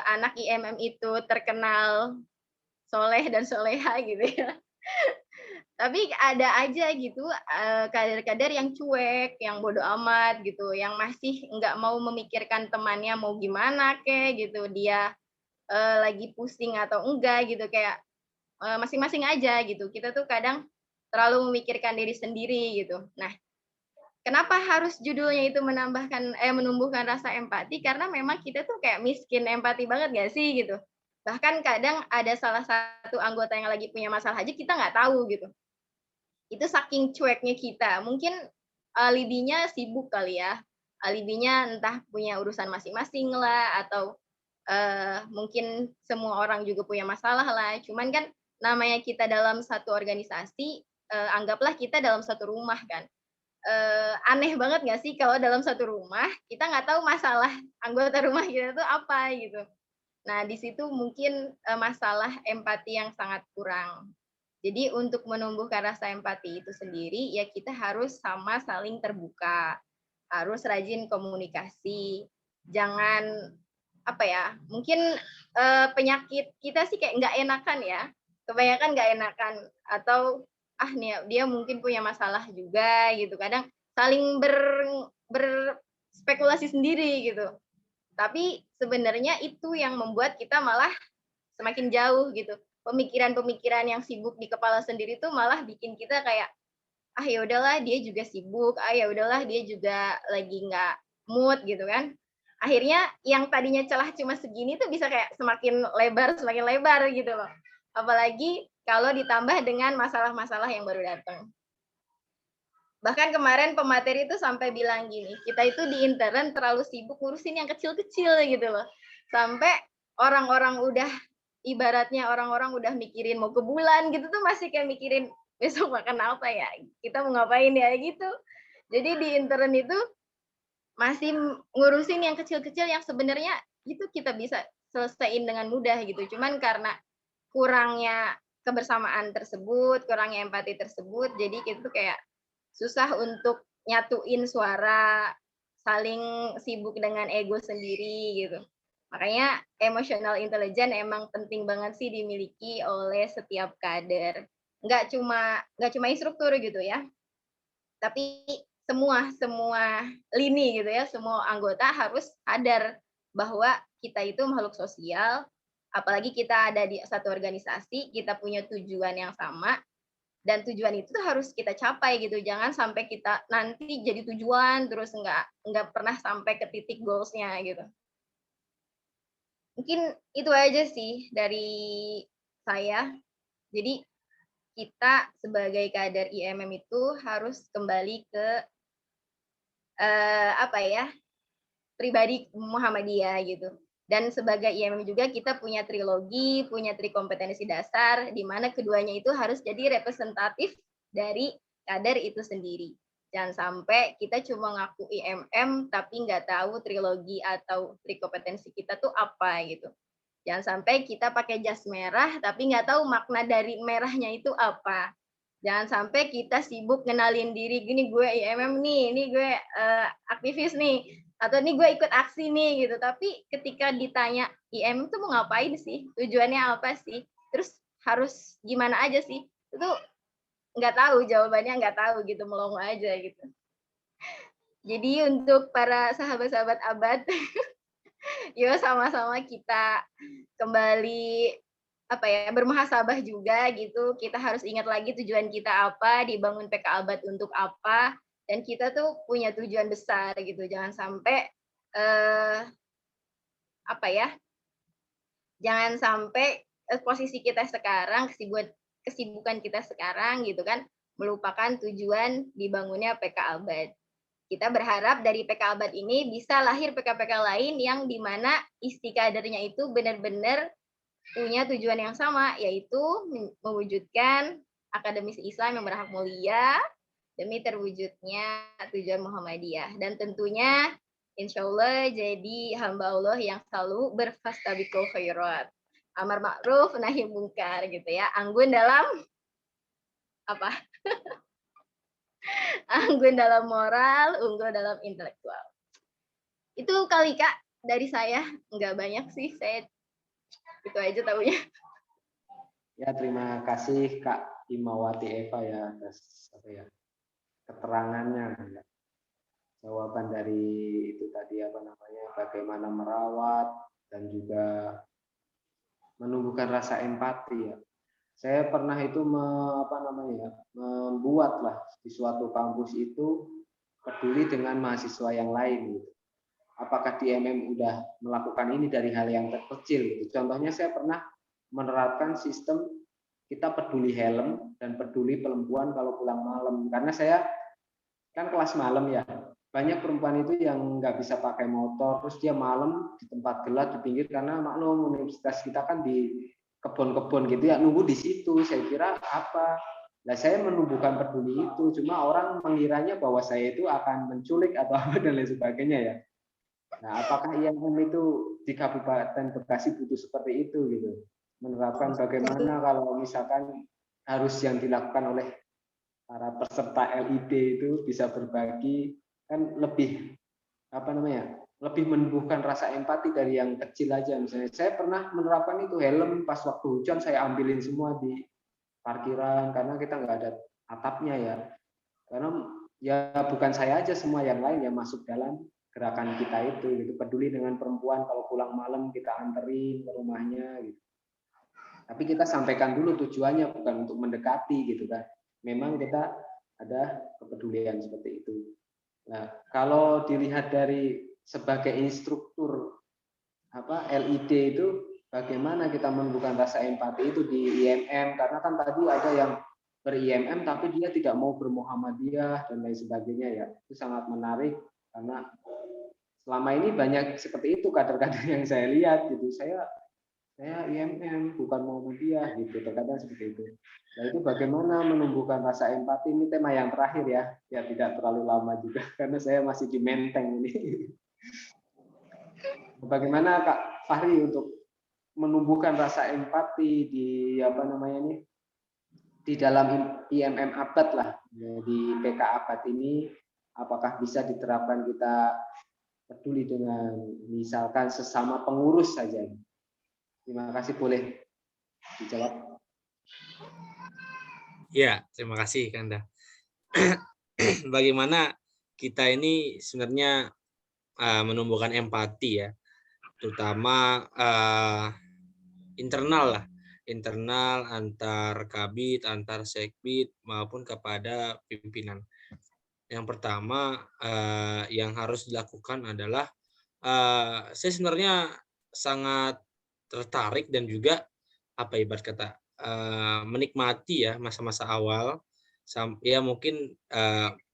anak IMM itu terkenal soleh dan soleha gitu ya, tapi ada aja gitu kader-kader yang cuek, yang bodoh amat gitu, yang masih nggak mau memikirkan temannya mau gimana kek gitu, dia lagi pusing atau enggak gitu, kayak masing-masing aja gitu. Kita tuh kadang terlalu memikirkan diri sendiri gitu. Nah, kenapa harus judulnya itu menumbuhkan rasa empati? Karena memang kita tuh kayak miskin empati banget gak sih gitu. Bahkan kadang ada salah satu anggota yang lagi punya masalah aja kita nggak tahu gitu. Itu saking cueknya kita. Mungkin alibinya sibuk kali ya. Alibinya entah punya urusan masing-masing lah, atau mungkin semua orang juga punya masalah lah. Cuman kan namanya kita dalam satu organisasi, anggaplah kita dalam satu rumah kan. aneh banget nggak sih kalau dalam satu rumah kita nggak tahu masalah anggota rumah kita tuh apa gitu. Nah, di situ mungkin masalah empati yang sangat kurang. Jadi untuk menumbuhkan rasa empati itu sendiri, ya kita harus sama saling terbuka, harus rajin komunikasi, jangan apa ya, mungkin penyakit kita sih kayak nggak enakan ya, kebanyakan nggak enakan atau nih dia mungkin punya masalah juga gitu, kadang saling berspekulasi sendiri gitu. Tapi sebenarnya itu yang membuat kita malah semakin jauh gitu. Pemikiran-pemikiran yang sibuk di kepala sendiri tuh malah bikin kita kayak ya udahlah dia juga sibuk, ya udahlah dia juga lagi nggak mood gitu kan. Akhirnya yang tadinya celah cuma segini tuh bisa kayak semakin lebar gitu loh. Apalagi kalau ditambah dengan masalah-masalah yang baru datang. Bahkan kemarin pemateri itu sampai bilang gini, kita itu di intern terlalu sibuk ngurusin yang kecil-kecil gitu loh. Sampai orang-orang orang-orang udah mikirin mau ke bulan gitu tuh masih kayak mikirin besok makan apa ya, kita mau ngapain ya gitu. Jadi di intern itu masih ngurusin yang kecil-kecil yang sebenarnya itu kita bisa selesaiin dengan mudah gitu. Cuman karena kurangnya kebersamaan tersebut, kurangnya empati tersebut, jadi kita tuh kayak susah untuk nyatuin suara, saling sibuk dengan ego sendiri gitu. Makanya emotional intelligence emang penting banget sih dimiliki oleh setiap kader. Nggak cuma instruktur gitu ya, tapi semua lini gitu ya, semua anggota harus sadar bahwa kita itu makhluk sosial, apalagi kita ada di satu organisasi, kita punya tujuan yang sama, dan tujuan itu tuh harus kita capai gitu. Jangan sampai kita nanti jadi tujuan terus nggak pernah sampai ke titik goals-nya gitu. Mungkin itu aja sih dari saya. Jadi kita sebagai kader IMM itu harus kembali ke pribadi Muhammadiyah gitu. Dan sebagai IMM juga kita punya trilogi, punya trikompetensi dasar, di mana keduanya itu harus jadi representatif dari kader itu sendiri. Jangan sampai kita cuma ngaku IMM tapi nggak tahu trilogi atau trikompetensi kita tuh apa gitu. Jangan sampai kita pakai jas merah tapi nggak tahu makna dari merahnya itu apa. Jangan sampai kita sibuk kenalin diri, gini gue IMM nih, ini gue aktivis nih, atau ini gue ikut aksi nih gitu. Tapi ketika ditanya IMM itu mau ngapain sih, tujuannya apa sih, terus harus gimana aja sih, itu nggak tahu, jawabannya nggak tahu gitu, melongo aja gitu. Jadi untuk para sahabat-sahabat abad, yuk sama-sama kita kembali bermuhasabah juga gitu. Kita harus ingat lagi tujuan kita apa, dibangun PK Albat untuk apa, dan kita tuh punya tujuan besar gitu. Jangan sampai jangan sampai posisi kita sekarang, kesibukan kita sekarang gitu kan, melupakan tujuan dibangunnya PK Albat. Kita berharap dari PK Albat ini bisa lahir PK-PK lain yang dimana isi kadernya itu benar-benar punya tujuan yang sama, yaitu mewujudkan akademisi Islam yang berhak mulia demi terwujudnya tujuan Muhammadiyah. Dan tentunya insya Allah jadi hamba Allah yang selalu berfastabiqul khairat, amar ma'ruf nahi mungkar gitu ya, anggun dalam anggun dalam moral, unggul dalam intelektual. Itu kali Kak dari saya, nggak banyak sih, saya itu aja tahunya.
Ya, terima kasih Kak Imawati Eva ya atas keterangannya ya. Jawaban dari itu tadi bagaimana merawat dan juga menumbuhkan rasa empati ya. Saya pernah itu membuatlah di suatu kampus itu peduli dengan mahasiswa yang lain gitu. Apakah di MM udah melakukan ini dari hal yang terkecil gitu. Contohnya saya pernah menerapkan sistem kita peduli helm dan peduli perempuan kalau pulang malam, karena saya kan kelas malam ya, banyak perempuan itu yang nggak bisa pakai motor, terus dia malam di tempat gelap di pinggir, karena maklum universitas kita kan di kebun-kebun gitu ya, nunggu di situ. Saya kira Nah, saya menumbuhkan peduli itu, cuma orang mengiranya bahwa saya itu akan menculik atau apa dan lain sebagainya ya. Nah, apakah IMM itu di Kabupaten Bekasi butuh seperti itu gitu? Menerapkan bagaimana kalau misalkan harus yang dilakukan oleh para peserta LID itu bisa berbagi, kan lebih apa namanya? Lebih menumbuhkan rasa empati dari yang kecil aja. Misalnya saya pernah menerapkan itu, helm pas waktu hujan saya ambilin semua di parkiran karena kita nggak ada atapnya ya. Karena ya bukan saya aja, semua yang lain yang masuk dalam gerakan kita itu gitu. Peduli dengan perempuan, kalau pulang malam kita anterin ke rumahnya gitu. Tapi kita sampaikan dulu tujuannya, bukan untuk mendekati gitu kan. Memang kita ada kepedulian seperti itu. Nah, kalau dilihat dari sebagai instruktur LID itu, bagaimana kita menumbuhkan rasa empati itu di IMM, karena kan tadi ada yang ber-IMM tapi dia tidak mau bermuhammadiyah dan lain sebagainya ya. Itu sangat menarik karena selama ini banyak seperti itu kader-kader yang saya lihat gitu. Saya IMM bukan Muhammadiyah gitu, terkadang seperti itu. Nah, itu bagaimana menumbuhkan rasa empati, ini tema yang terakhir ya tidak terlalu lama juga karena saya masih di Menteng ini. Bagaimana Kak Fahri untuk menumbuhkan rasa empati di di dalam IMM abad lah, di PK abad ini, apakah bisa diterapkan kita peduli dengan misalkan sesama pengurus saja? Terima kasih, boleh dijawab.
Ya, terima kasih Kanda. Bagaimana kita ini sebenarnya menumbuhkan empati ya, terutama internal antar kabit, antar sekbid maupun kepada pimpinan. Yang pertama yang harus dilakukan adalah saya sebenarnya sangat tertarik dan juga ibarat kata menikmati ya masa-masa awal, ya mungkin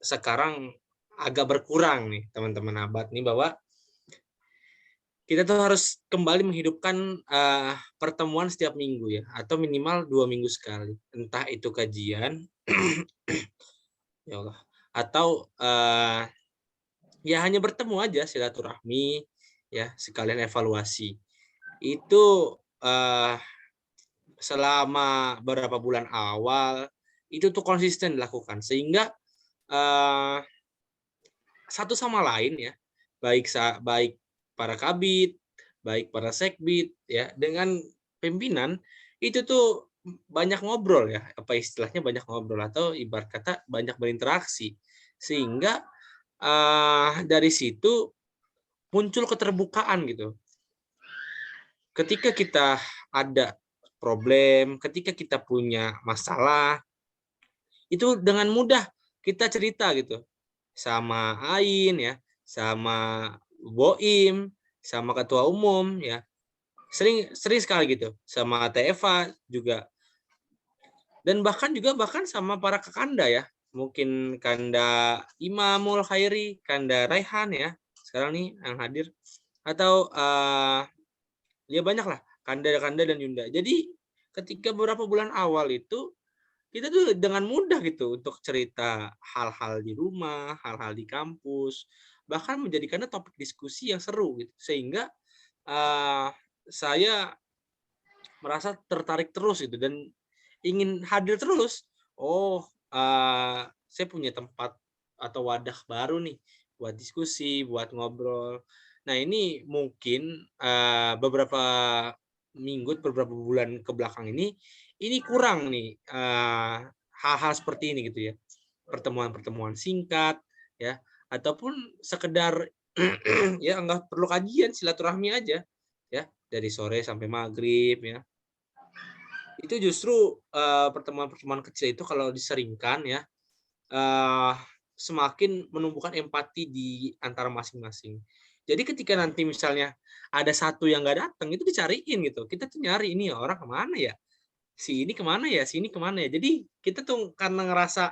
sekarang agak berkurang nih teman-teman abad nih, bahwa kita tuh harus kembali menghidupkan pertemuan setiap minggu ya, atau minimal 2 minggu sekali, entah itu kajian ya Allah, atau ya hanya bertemu aja, silaturahmi ya, sekalian evaluasi. Itu selama beberapa bulan awal itu tuh konsisten dilakukan, sehingga satu sama lain ya, baik para kabit, baik para sekbid ya, dengan pimpinan itu tuh banyak ngobrol ya, istilahnya banyak ngobrol atau ibarat kata banyak berinteraksi, sehingga dari situ muncul keterbukaan gitu. Ketika kita ada problem, ketika kita punya masalah, itu dengan mudah kita cerita gitu sama Ain ya, sama Boim, sama ketua umum ya, sering sekali gitu, sama TFA juga, dan bahkan sama para kekanda ya, mungkin Kanda Imamul Khairi, Kanda Raihan ya sekarang nih yang hadir, atau ya banyak lah Kanda dan Yunda. Jadi ketika beberapa bulan awal itu kita tuh dengan mudah gitu untuk cerita hal-hal di rumah, hal-hal di kampus, bahkan menjadikannya topik diskusi yang seru gitu, sehingga saya merasa tertarik terus gitu dan ingin hadir terus. Saya punya tempat atau wadah baru nih buat diskusi, buat ngobrol. Nah, ini mungkin beberapa minggu, beberapa bulan ke belakang ini kurang nih hal-hal seperti ini gitu ya. Pertemuan-pertemuan singkat ya, ataupun sekedar ya nggak perlu kajian, silaturahmi aja ya, dari sore sampai maghrib ya. Itu justru pertemuan-pertemuan kecil itu kalau diseringkan ya, semakin menumbuhkan empati di antara masing-masing. Jadi ketika nanti misalnya ada satu yang nggak datang, itu dicariin gitu. Kita tuh nyari, ini orang kemana ya? Si ini kemana ya? Si ini kemana ya? Jadi kita tuh karena ngerasa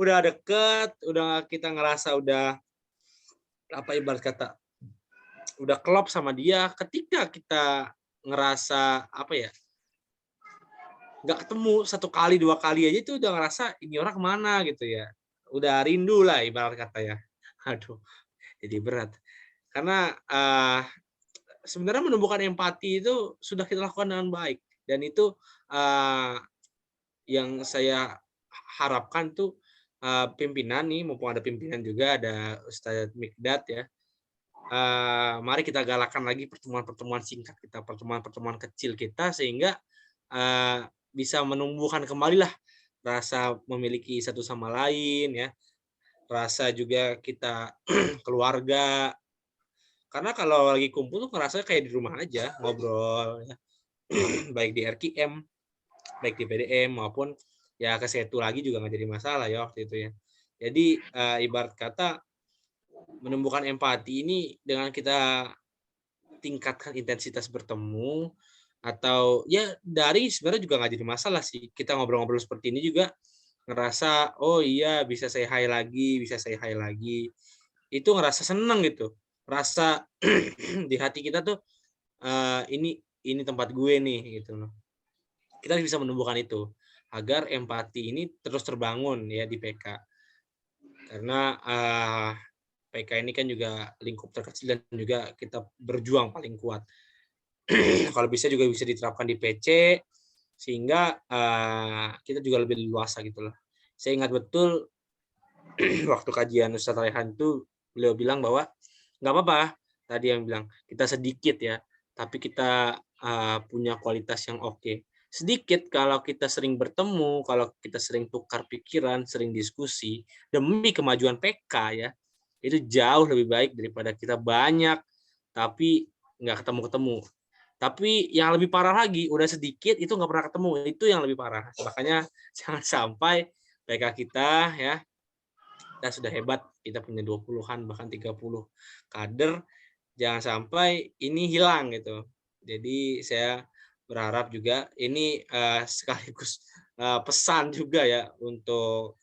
udah deket, kita ngerasa udah ibarat kata udah klop sama dia. Ketika kita ngerasa nggak ketemu 1 kali 2 kali aja itu udah ngerasa ini orang kemana gitu ya, udah rindu lah ibarat kata ya. Aduh, jadi berat karena sebenarnya menumbuhkan empati itu sudah kita lakukan dengan baik, dan itu yang saya harapkan tuh pimpinan nih, mumpung ada pimpinan juga, ada Ustadz Mikdad ya, mari kita galakan lagi pertemuan-pertemuan singkat kita, pertemuan-pertemuan kecil kita, sehingga bisa menumbuhkan kembali lah rasa memiliki satu sama lain ya, rasa juga kita keluarga. Karena kalau lagi kumpul tuh ngerasa kayak di rumah aja, ngobrol ya. Baik di RKM, baik di PDM maupun ya ke Setu lagi juga nggak jadi masalah ya waktu itu ya. Jadi ibarat kata menumbuhkan empati ini dengan kita tingkatkan intensitas bertemu, atau ya dari sebenarnya juga nggak jadi masalah sih. Kita ngobrol-ngobrol seperti ini juga ngerasa oh iya bisa say hi lagi, bisa say hi lagi. Itu ngerasa seneng gitu. Rasa di hati kita tuh ini tempat gue nih gitu loh. Kita bisa menumbuhkan itu agar empati ini terus terbangun ya di PK. Karena PK ini kan juga lingkup terkecil dan juga kita berjuang paling kuat. Kalau bisa juga bisa diterapkan di PC sehingga kita juga lebih luasa gitu loh. Saya ingat betul waktu kajian Ustadz Rehan itu beliau bilang bahwa nggak apa-apa, tadi yang bilang kita sedikit ya, tapi kita punya kualitas yang oke. Sedikit kalau kita sering bertemu, kalau kita sering tukar pikiran, sering diskusi demi kemajuan PK ya, itu jauh lebih baik daripada kita banyak tapi nggak ketemu-ketemu. Tapi yang lebih parah lagi, udah sedikit itu nggak pernah ketemu, itu yang lebih parah. Makanya jangan sampai PK kita ya, kita sudah hebat, kita punya 20-an bahkan 30 kader, jangan sampai ini hilang gitu. Jadi saya berharap juga ini sekaligus pesan juga ya untuk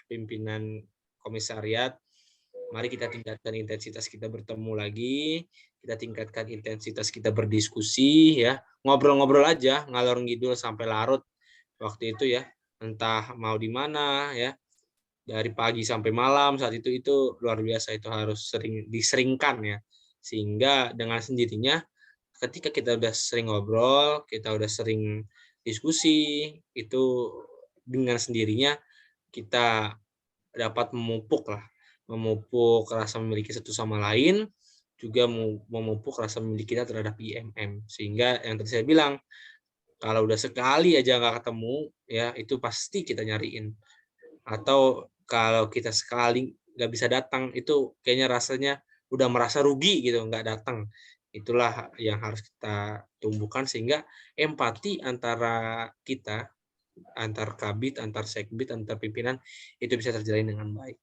pimpinan komisariat, mari kita tingkatkan intensitas kita bertemu lagi, kita tingkatkan intensitas kita berdiskusi ya, ngobrol-ngobrol aja ngalor ngidul sampai larut waktu itu ya, entah mau di mana ya, dari pagi sampai malam saat itu luar biasa, itu harus sering diseringkan ya, sehingga dengan sendirinya ketika kita udah sering ngobrol, kita udah sering diskusi, itu dengan sendirinya kita dapat memupuk rasa memiliki satu sama lain, juga memupuk rasa memiliki kita terhadap IMM, sehingga yang tadi saya bilang, kalau udah sekali aja nggak ketemu ya itu pasti kita nyariin, atau kalau kita sekali nggak bisa datang itu kayaknya rasanya udah merasa rugi gitu nggak datang. Itulah yang harus kita tumbuhkan sehingga empati antara kita, antar kabit, antar sekbid, antar pimpinan itu bisa terjalin dengan baik.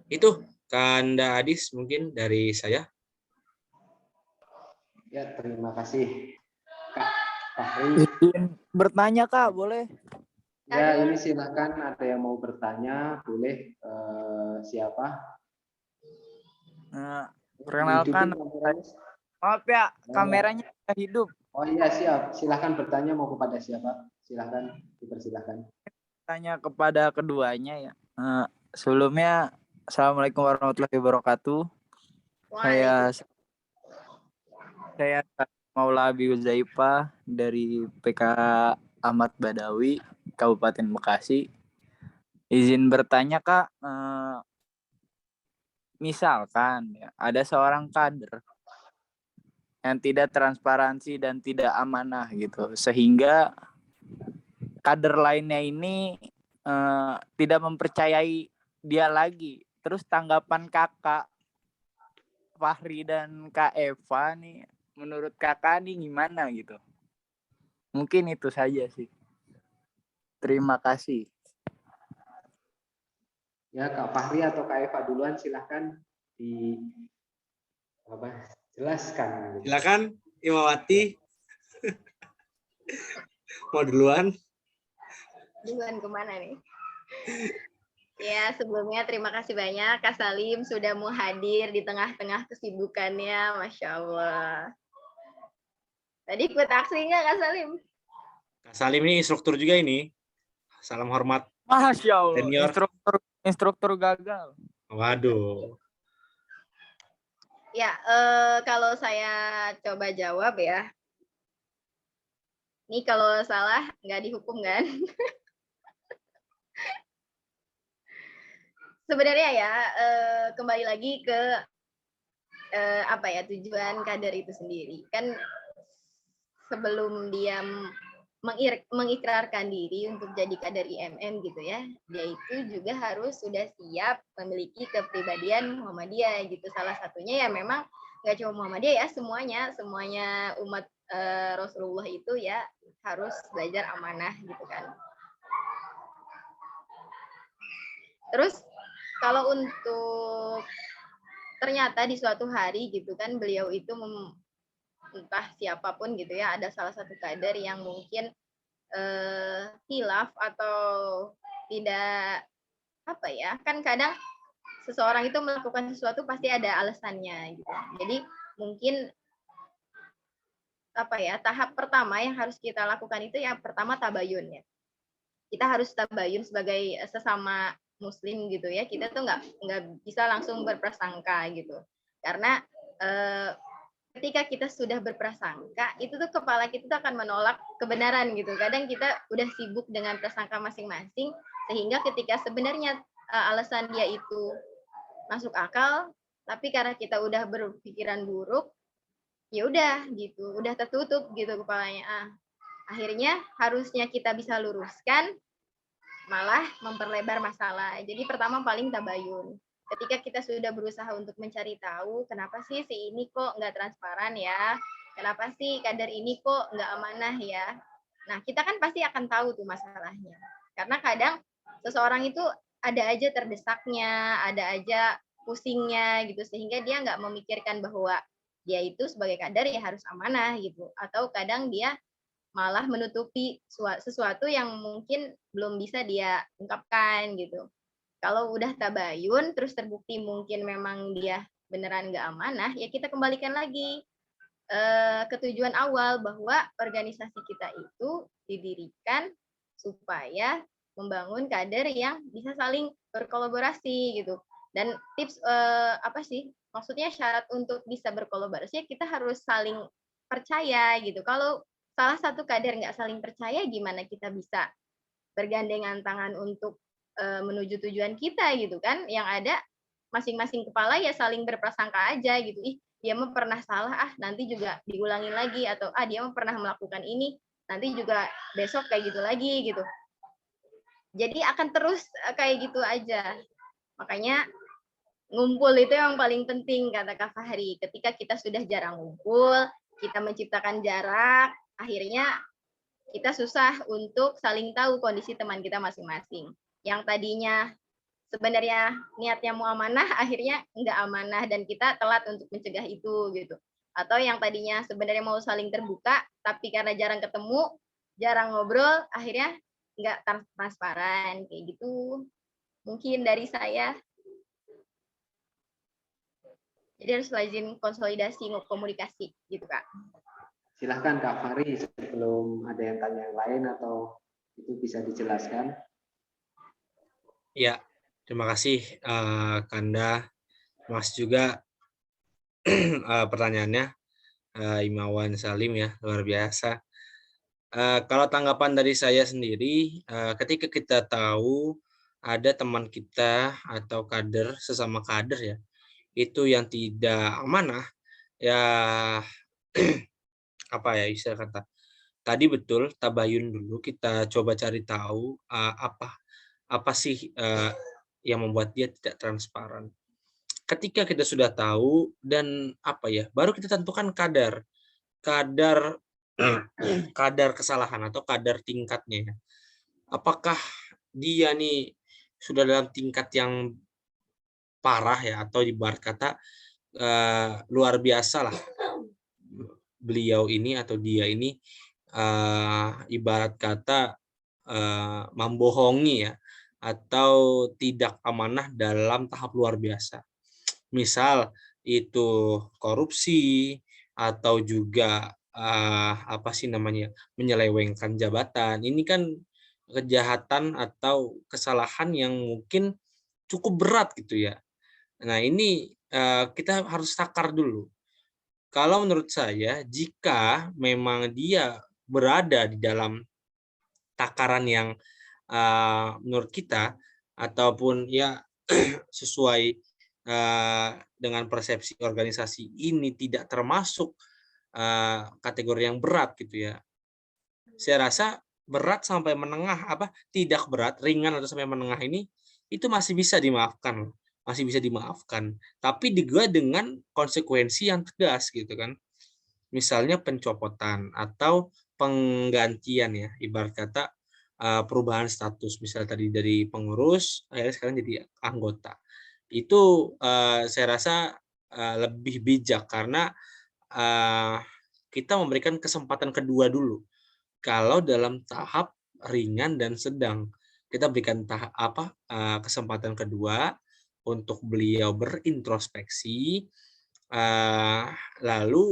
Itu Kanda Adis mungkin dari saya.
Ya, terima kasih Kak Fahri.
Izin bertanya Kak, boleh?
Ya, ini silakan ada yang mau bertanya, boleh siapa?
Perkenalkan, maaf ya, kameranya sudah hidup.
Oh iya, siap. Silakan bertanya mau kepada siapa? Silakan, dipersilakan.
Tanya kepada keduanya ya. Sebelumnya, Assalamualaikum warahmatullahi wabarakatuh. Saya Maula Abi Uzaifah dari PK Ahmad Badawi, Kabupaten Bekasi. Izin bertanya Kak, misalkan ya, ada seorang kader yang tidak transparansi dan tidak amanah gitu, sehingga kader lainnya ini tidak mempercayai dia lagi. Terus tanggapan Kakak Fahri dan Kak Eva nih, menurut Kakak nih gimana gitu? Mungkin itu saja sih. Terima kasih.
Ya, Kak Fahri atau Kak Eva duluan, silahkan jelaskan.
Silakan Imawati. Mau duluan?
Duluan kemana nih? Ya, sebelumnya terima kasih banyak Kak Salim sudah mau hadir di tengah-tengah kesibukannya, Masya Allah. Tadi ikut aksi nggak Kak Salim?
Kak Salim ini instruktur juga ini. Salam hormat.
Masya Allah,
Senior.
instruktur gagal.
Waduh.
Ya, kalau saya coba jawab ya. Ini kalau salah nggak dihukum kan? Sebenarnya ya, kembali lagi ke apa ya, tujuan kader itu sendiri. Kan sebelum dia mengikrarkan diri untuk jadi kader IMM gitu ya, dia itu juga harus sudah siap memiliki kepribadian Muhammadiyah gitu. Salah satunya ya memang nggak cuma Muhammadiyah ya, semuanya umat Rasulullah itu ya harus belajar amanah gitu kan. Terus kalau untuk ternyata di suatu hari gitu kan beliau itu entah siapapun gitu ya, ada salah satu kader yang mungkin hilaf atau tidak apa ya, kan kadang seseorang itu melakukan sesuatu pasti ada alasannya gitu. Jadi mungkin apa ya, tahap pertama yang harus kita lakukan itu yang pertama tabayun ya. Kita harus tabayun sebagai sesama muslim gitu ya. Kita tuh nggak bisa langsung berprasangka gitu. Karena ketika kita sudah berprasangka, itu tuh kepala kita tuh akan menolak kebenaran gitu. Kadang kita udah sibuk dengan prasangka masing-masing, sehingga ketika sebenarnya alasan dia itu masuk akal, tapi karena kita udah berpikiran buruk, ya udah gitu, udah tertutup gitu kepalanya. Akhirnya harusnya kita bisa luruskan, malah memperlebar masalah. Jadi pertama paling tabayun. Ketika kita sudah berusaha untuk mencari tahu kenapa sih si ini kok nggak transparan ya, kenapa sih kader ini kok nggak amanah ya. Nah kita kan pasti akan tahu tuh masalahnya. Karena kadang seseorang itu ada aja terdesaknya, ada aja pusingnya gitu, sehingga dia nggak memikirkan bahwa dia itu sebagai kader ya harus amanah gitu. Atau kadang dia malah menutupi sesuatu yang mungkin belum bisa dia ungkapkan gitu. Kalau udah tabayun, terus terbukti mungkin memang dia beneran nggak amanah, ya kita kembalikan lagi ke tujuan awal bahwa organisasi kita itu didirikan supaya membangun kader yang bisa saling berkolaborasi gitu. Dan tips apa sih? Maksudnya syarat untuk bisa berkolaborasi kita harus saling percaya gitu. Kalau salah satu kader nggak saling percaya, gimana kita bisa bergandengan tangan untuk menuju tujuan kita gitu kan? Yang ada masing-masing kepala ya saling berprasangka aja gitu. Ih, dia mah pernah salah, nanti juga diulangin lagi, atau dia mah pernah melakukan ini, nanti juga besok kayak gitu lagi gitu. Jadi akan terus kayak gitu aja. Makanya ngumpul itu yang paling penting kata Kak Fahri. Ketika kita sudah jarang ngumpul, kita menciptakan jarak, akhirnya kita susah untuk saling tahu kondisi teman kita masing-masing. Yang tadinya sebenarnya niatnya mau amanah, akhirnya nggak amanah dan kita telat untuk mencegah itu gitu. Atau yang tadinya sebenarnya mau saling terbuka, tapi karena jarang ketemu, jarang ngobrol, akhirnya nggak transparan kayak gitu. Mungkin dari saya. Jadi harus rajin konsolidasi, komunikasi gitu Kak.
Silahkan Kak Fahri, sebelum ada yang tanya yang lain atau itu bisa dijelaskan.
Ya, terima kasih Kanda, Mas juga pertanyaannya Imawan Salim ya, luar biasa. Kalau tanggapan dari saya sendiri, ketika kita tahu ada teman kita atau kader, sesama kader ya, itu yang tidak amanah, ya apa ya istilah kata, tadi betul tabayun dulu, kita coba cari tahu apa sih yang membuat dia tidak transparan. Ketika kita sudah tahu dan apa ya, baru kita tentukan kadar kesalahan atau kadar tingkatnya. Apakah dia nih sudah dalam tingkat yang parah ya, atau ibarat kata luar biasa lah beliau ini atau dia ini ibarat kata membohongi ya, atau tidak amanah dalam tahap luar biasa. Misal itu korupsi, atau juga apa sih namanya, menyelewengkan jabatan. Ini kan kejahatan atau kesalahan yang mungkin cukup berat gitu ya. Nah ini kita harus takar dulu. Kalau menurut saya, jika memang dia berada di dalam takaran yang menurut kita ataupun ya sesuai dengan persepsi organisasi ini tidak termasuk kategori yang berat gitu ya. Saya rasa berat sampai menengah tidak berat, ringan atau sampai menengah ini itu masih bisa dimaafkan, masih bisa dimaafkan. Tapi juga dengan konsekuensi yang tegas gitu kan. Misalnya pencopotan atau penggantian ya, ibarat kata perubahan status, misalnya tadi dari pengurus akhirnya sekarang jadi anggota. Itu saya rasa lebih bijak karena kita memberikan kesempatan kedua dulu. Kalau dalam tahap ringan dan sedang, kita berikan kesempatan kedua untuk beliau berintrospeksi, lalu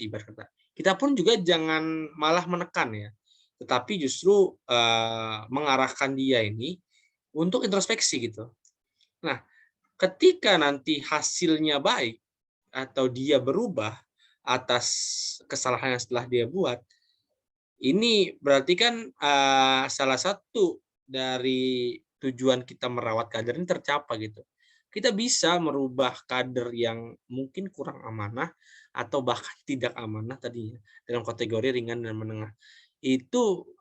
berkata. Kita pun juga jangan malah menekan ya, tetapi justru mengarahkan dia ini untuk introspeksi gitu. Nah, ketika nanti hasilnya baik atau dia berubah atas kesalahan yang setelah dia buat, ini berarti kan salah satu dari tujuan kita merawat kader ini tercapai gitu. Kita bisa merubah kader yang mungkin kurang amanah atau bahkan tidak amanah tadinya dalam kategori ringan dan menengah. Itu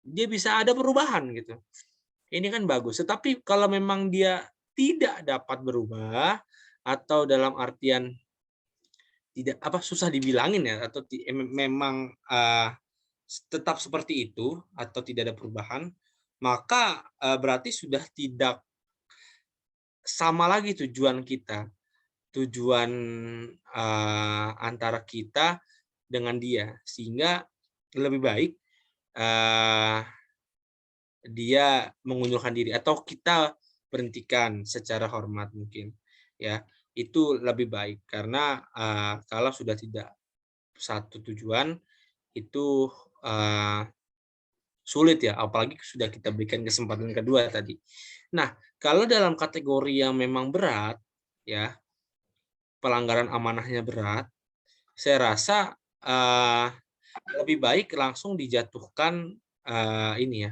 dia bisa ada perubahan gitu. Ini kan bagus. Tetapi kalau memang dia tidak dapat berubah atau dalam artian tidak susah dibilangin ya atau memang tetap seperti itu atau tidak ada perubahan, maka berarti sudah tidak sama lagi tujuan kita, tujuan antara kita dengan dia, sehingga lebih baik dia mengundurkan diri atau kita berhentikan secara hormat mungkin ya, itu lebih baik karena kalau sudah tidak satu tujuan itu sulit ya, apalagi sudah kita berikan kesempatan kedua tadi. Nah, kalau dalam kategori yang memang berat ya, pelanggaran amanahnya berat, saya rasa lebih baik langsung dijatuhkan ini ya,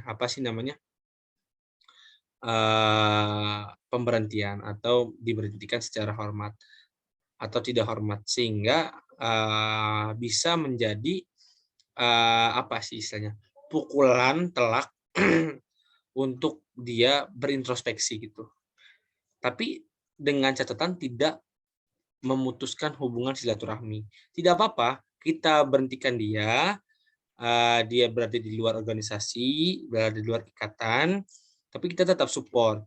pemberhentian atau diberhentikan secara hormat atau tidak hormat, sehingga bisa menjadi istilahnya, pukulan telak untuk dia berintrospeksi gitu. Tapi dengan catatan tidak memutuskan hubungan silaturahmi. Tidak apa-apa, kita berhentikan dia, dia berada di luar organisasi, berada di luar ikatan, tapi kita tetap support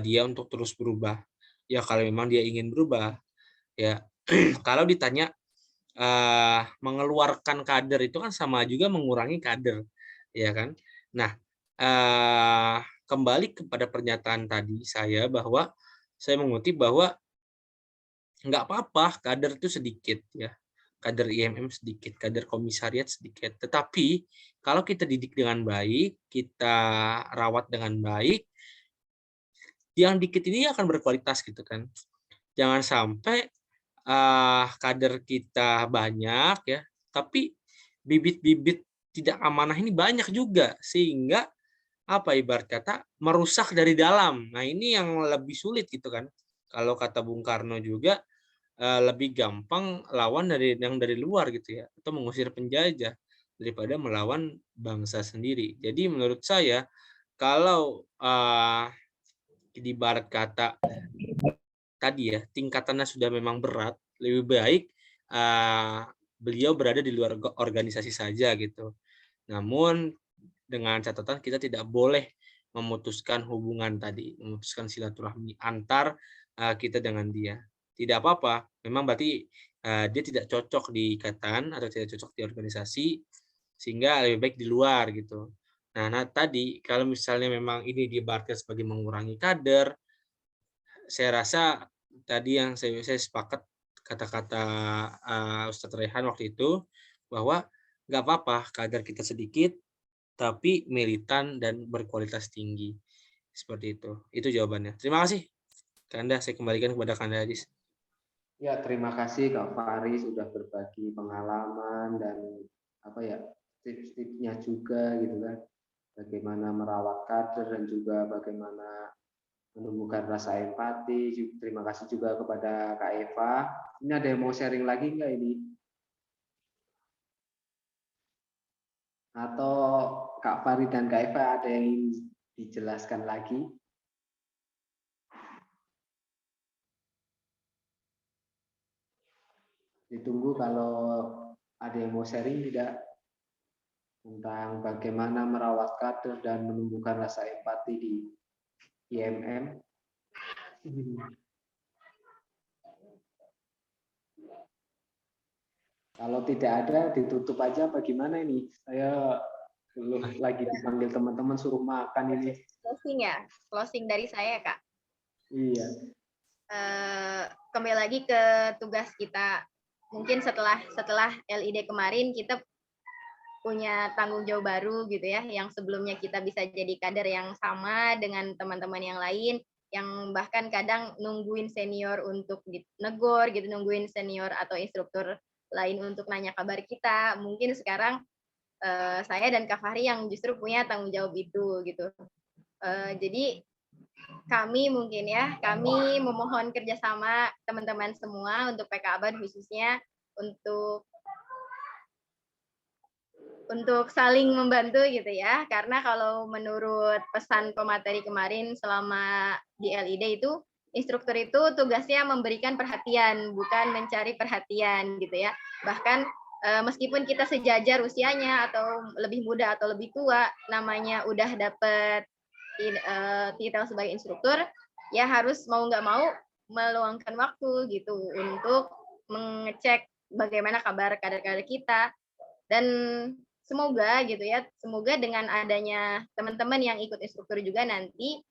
dia untuk terus berubah. Ya kalau memang dia ingin berubah, ya kalau ditanya mengeluarkan kader itu kan sama juga mengurangi kader, ya kan? Nah, kembali kepada pernyataan tadi saya bahwa saya mengutip bahwa nggak apa-apa kader itu sedikit ya, kader IMM sedikit, kader komisariat sedikit. Tetapi kalau kita didik dengan baik, kita rawat dengan baik, yang dikit ini akan berkualitas gitu kan. Jangan sampai kader kita banyak ya, tapi bibit-bibit tidak amanah ini banyak juga, sehingga ibarat kata merusak dari dalam. Nah ini yang lebih sulit gitu kan. Kalau kata Bung Karno juga lebih gampang lawan yang dari luar gitu ya, atau mengusir penjajah daripada melawan bangsa sendiri. Jadi menurut saya kalau ibarat kata tadi ya, tingkatannya sudah memang berat, lebih baik beliau berada di luar organisasi saja gitu. Namun dengan catatan kita tidak boleh memutuskan hubungan tadi, memutuskan silaturahmi antar kita dengan dia. Tidak apa-apa, memang berarti dia tidak cocok di ikatan atau tidak cocok di organisasi, sehingga lebih baik di luar gitu. Nah tadi kalau misalnya memang ini diibaratkan sebagai mengurangi kader, saya rasa tadi yang saya sepakat kata-kata Ustadz Rehan waktu itu, bahwa nggak apa-apa kader kita sedikit, tapi militan dan berkualitas tinggi. Seperti itu. Itu jawabannya. Terima kasih. Kanda, saya kembalikan kepada Kanda Hadis.
Ya, terima kasih Kak Fahri sudah berbagi pengalaman dan tips-tipsnya juga gitu kan. Bagaimana merawat kader dan juga bagaimana menumbuhkan rasa empati. Terima kasih juga kepada Kak Eva. Ini ada yang mau sharing lagi nggak ini? Atau Kak Fahri dan Kak Eva ada yang dijelaskan lagi? Ditunggu kalau ada yang mau sharing tidak tentang bagaimana merawat kader dan menumbuhkan rasa empati di IMM. Kalau tidak ada, ditutup aja bagaimana ini? Saya belum lagi dipanggil teman-teman suruh makan ini.
Closing ya, closing dari saya Kak.
Iya.
Kembali lagi ke tugas kita. Mungkin setelah LID kemarin kita punya tanggung jawab baru gitu ya, yang sebelumnya kita bisa jadi kader yang sama dengan teman-teman yang lain, yang bahkan kadang nungguin senior untuk negor gitu, nungguin senior atau instruktur lain untuk nanya kabar kita. Mungkin sekarang saya dan Kak Fahri yang justru punya tanggung jawab itu gitu. Jadi kami memohon kerjasama teman-teman semua untuk PK Abad khususnya untuk saling membantu gitu ya, karena kalau menurut pesan pemateri kemarin selama di LID itu, instruktur itu tugasnya memberikan perhatian, bukan mencari perhatian gitu ya. Bahkan meskipun kita sejajar usianya atau lebih muda atau lebih tua, namanya udah dapet titel sebagai instruktur, ya harus mau nggak mau meluangkan waktu gitu untuk mengecek bagaimana kabar kader-kader kita. Dan semoga gitu ya, semoga dengan adanya teman-teman yang ikut instruktur juga nanti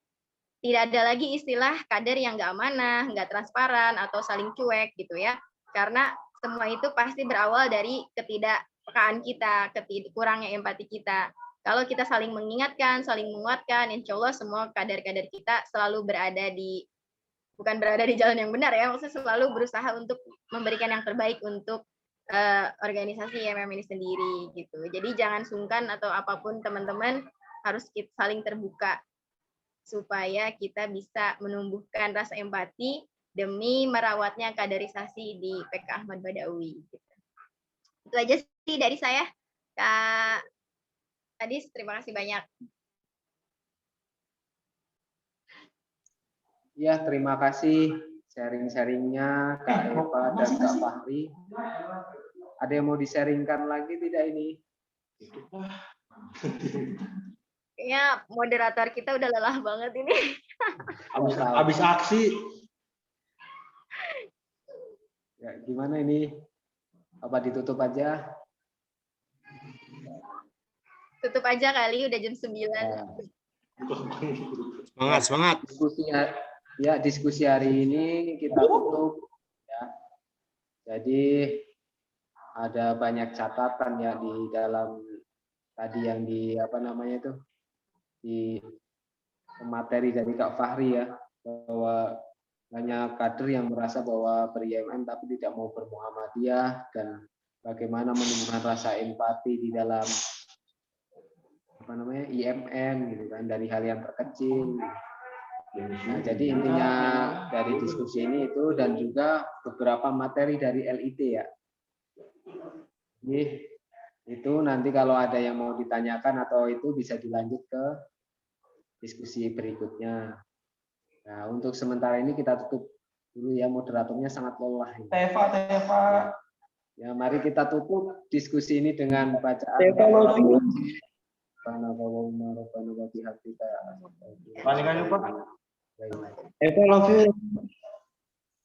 tidak ada lagi istilah kader yang nggak amanah, nggak transparan, atau saling cuek gitu ya. Karena semua itu pasti berawal dari ketidakpekaan kita, kurangnya empati kita. Kalau kita saling mengingatkan, saling menguatkan, insya Allah semua kader-kader kita selalu bukan berada di jalan yang benar ya, maksudnya selalu berusaha untuk memberikan yang terbaik untuk organisasi IMM ini sendiri gitu. Jadi jangan sungkan atau apapun teman-teman, harus saling terbuka supaya kita bisa menumbuhkan rasa empati demi merawatnya kaderisasi di PK Ahmad Badawi. Gitu. Itu aja sih dari saya, Kak Adis. Terima kasih banyak.
Ya, terima kasih sharing-sharingnya Kak Eva dan Kak Fahri. Ada yang mau di-sharingkan lagi tidak ini?
Kayaknya moderator kita udah lelah banget ini.
Habis aksi.
Ya, gimana ini? Apa ditutup aja?
Tutup aja kali, udah jam 9.
Semangat.
Diskusi hari ini kita tutup ya. Jadi ada banyak catatan ya di dalam tadi yang di di materi dari Kak Fahri ya, bahwa banyak kader yang merasa bahwa ber-IMM tapi tidak mau ber-Muhammadiyah, dan bagaimana menumbuhkan rasa empati di dalam IMM gitu kan, dari hal yang terkecil. Nah, jadi intinya dari diskusi ini itu, dan juga beberapa materi dari LID ya. Ini itu nanti kalau ada yang mau ditanyakan atau itu bisa dilanjut ke diskusi berikutnya. Nah, untuk sementara ini kita tutup dulu ya, moderatornya sangat lelah.
Teva.
Ya, mari kita tutup diskusi ini dengan bacaan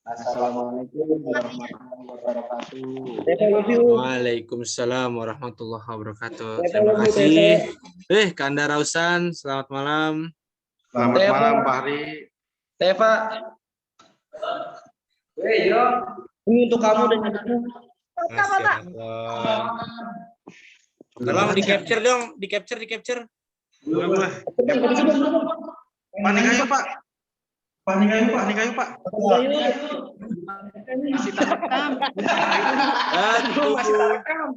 Assalamualaikum warahmatullahi wabarakatuh.
Waalaikumsalam warahmatullahi wabarakatuh. Terima kasih. Kanda Rausan, selamat malam.
Selamat malam, Fahri.
Teva.
Ini untuk kamu dan adikmu.
Masya Allah. Tolong di capture dong, di capture.
Boleh. Pak, nikah yuk, Pak. Nikah yuk, Pak.
Masih terekam.
Aduh.
Masih tak rekam.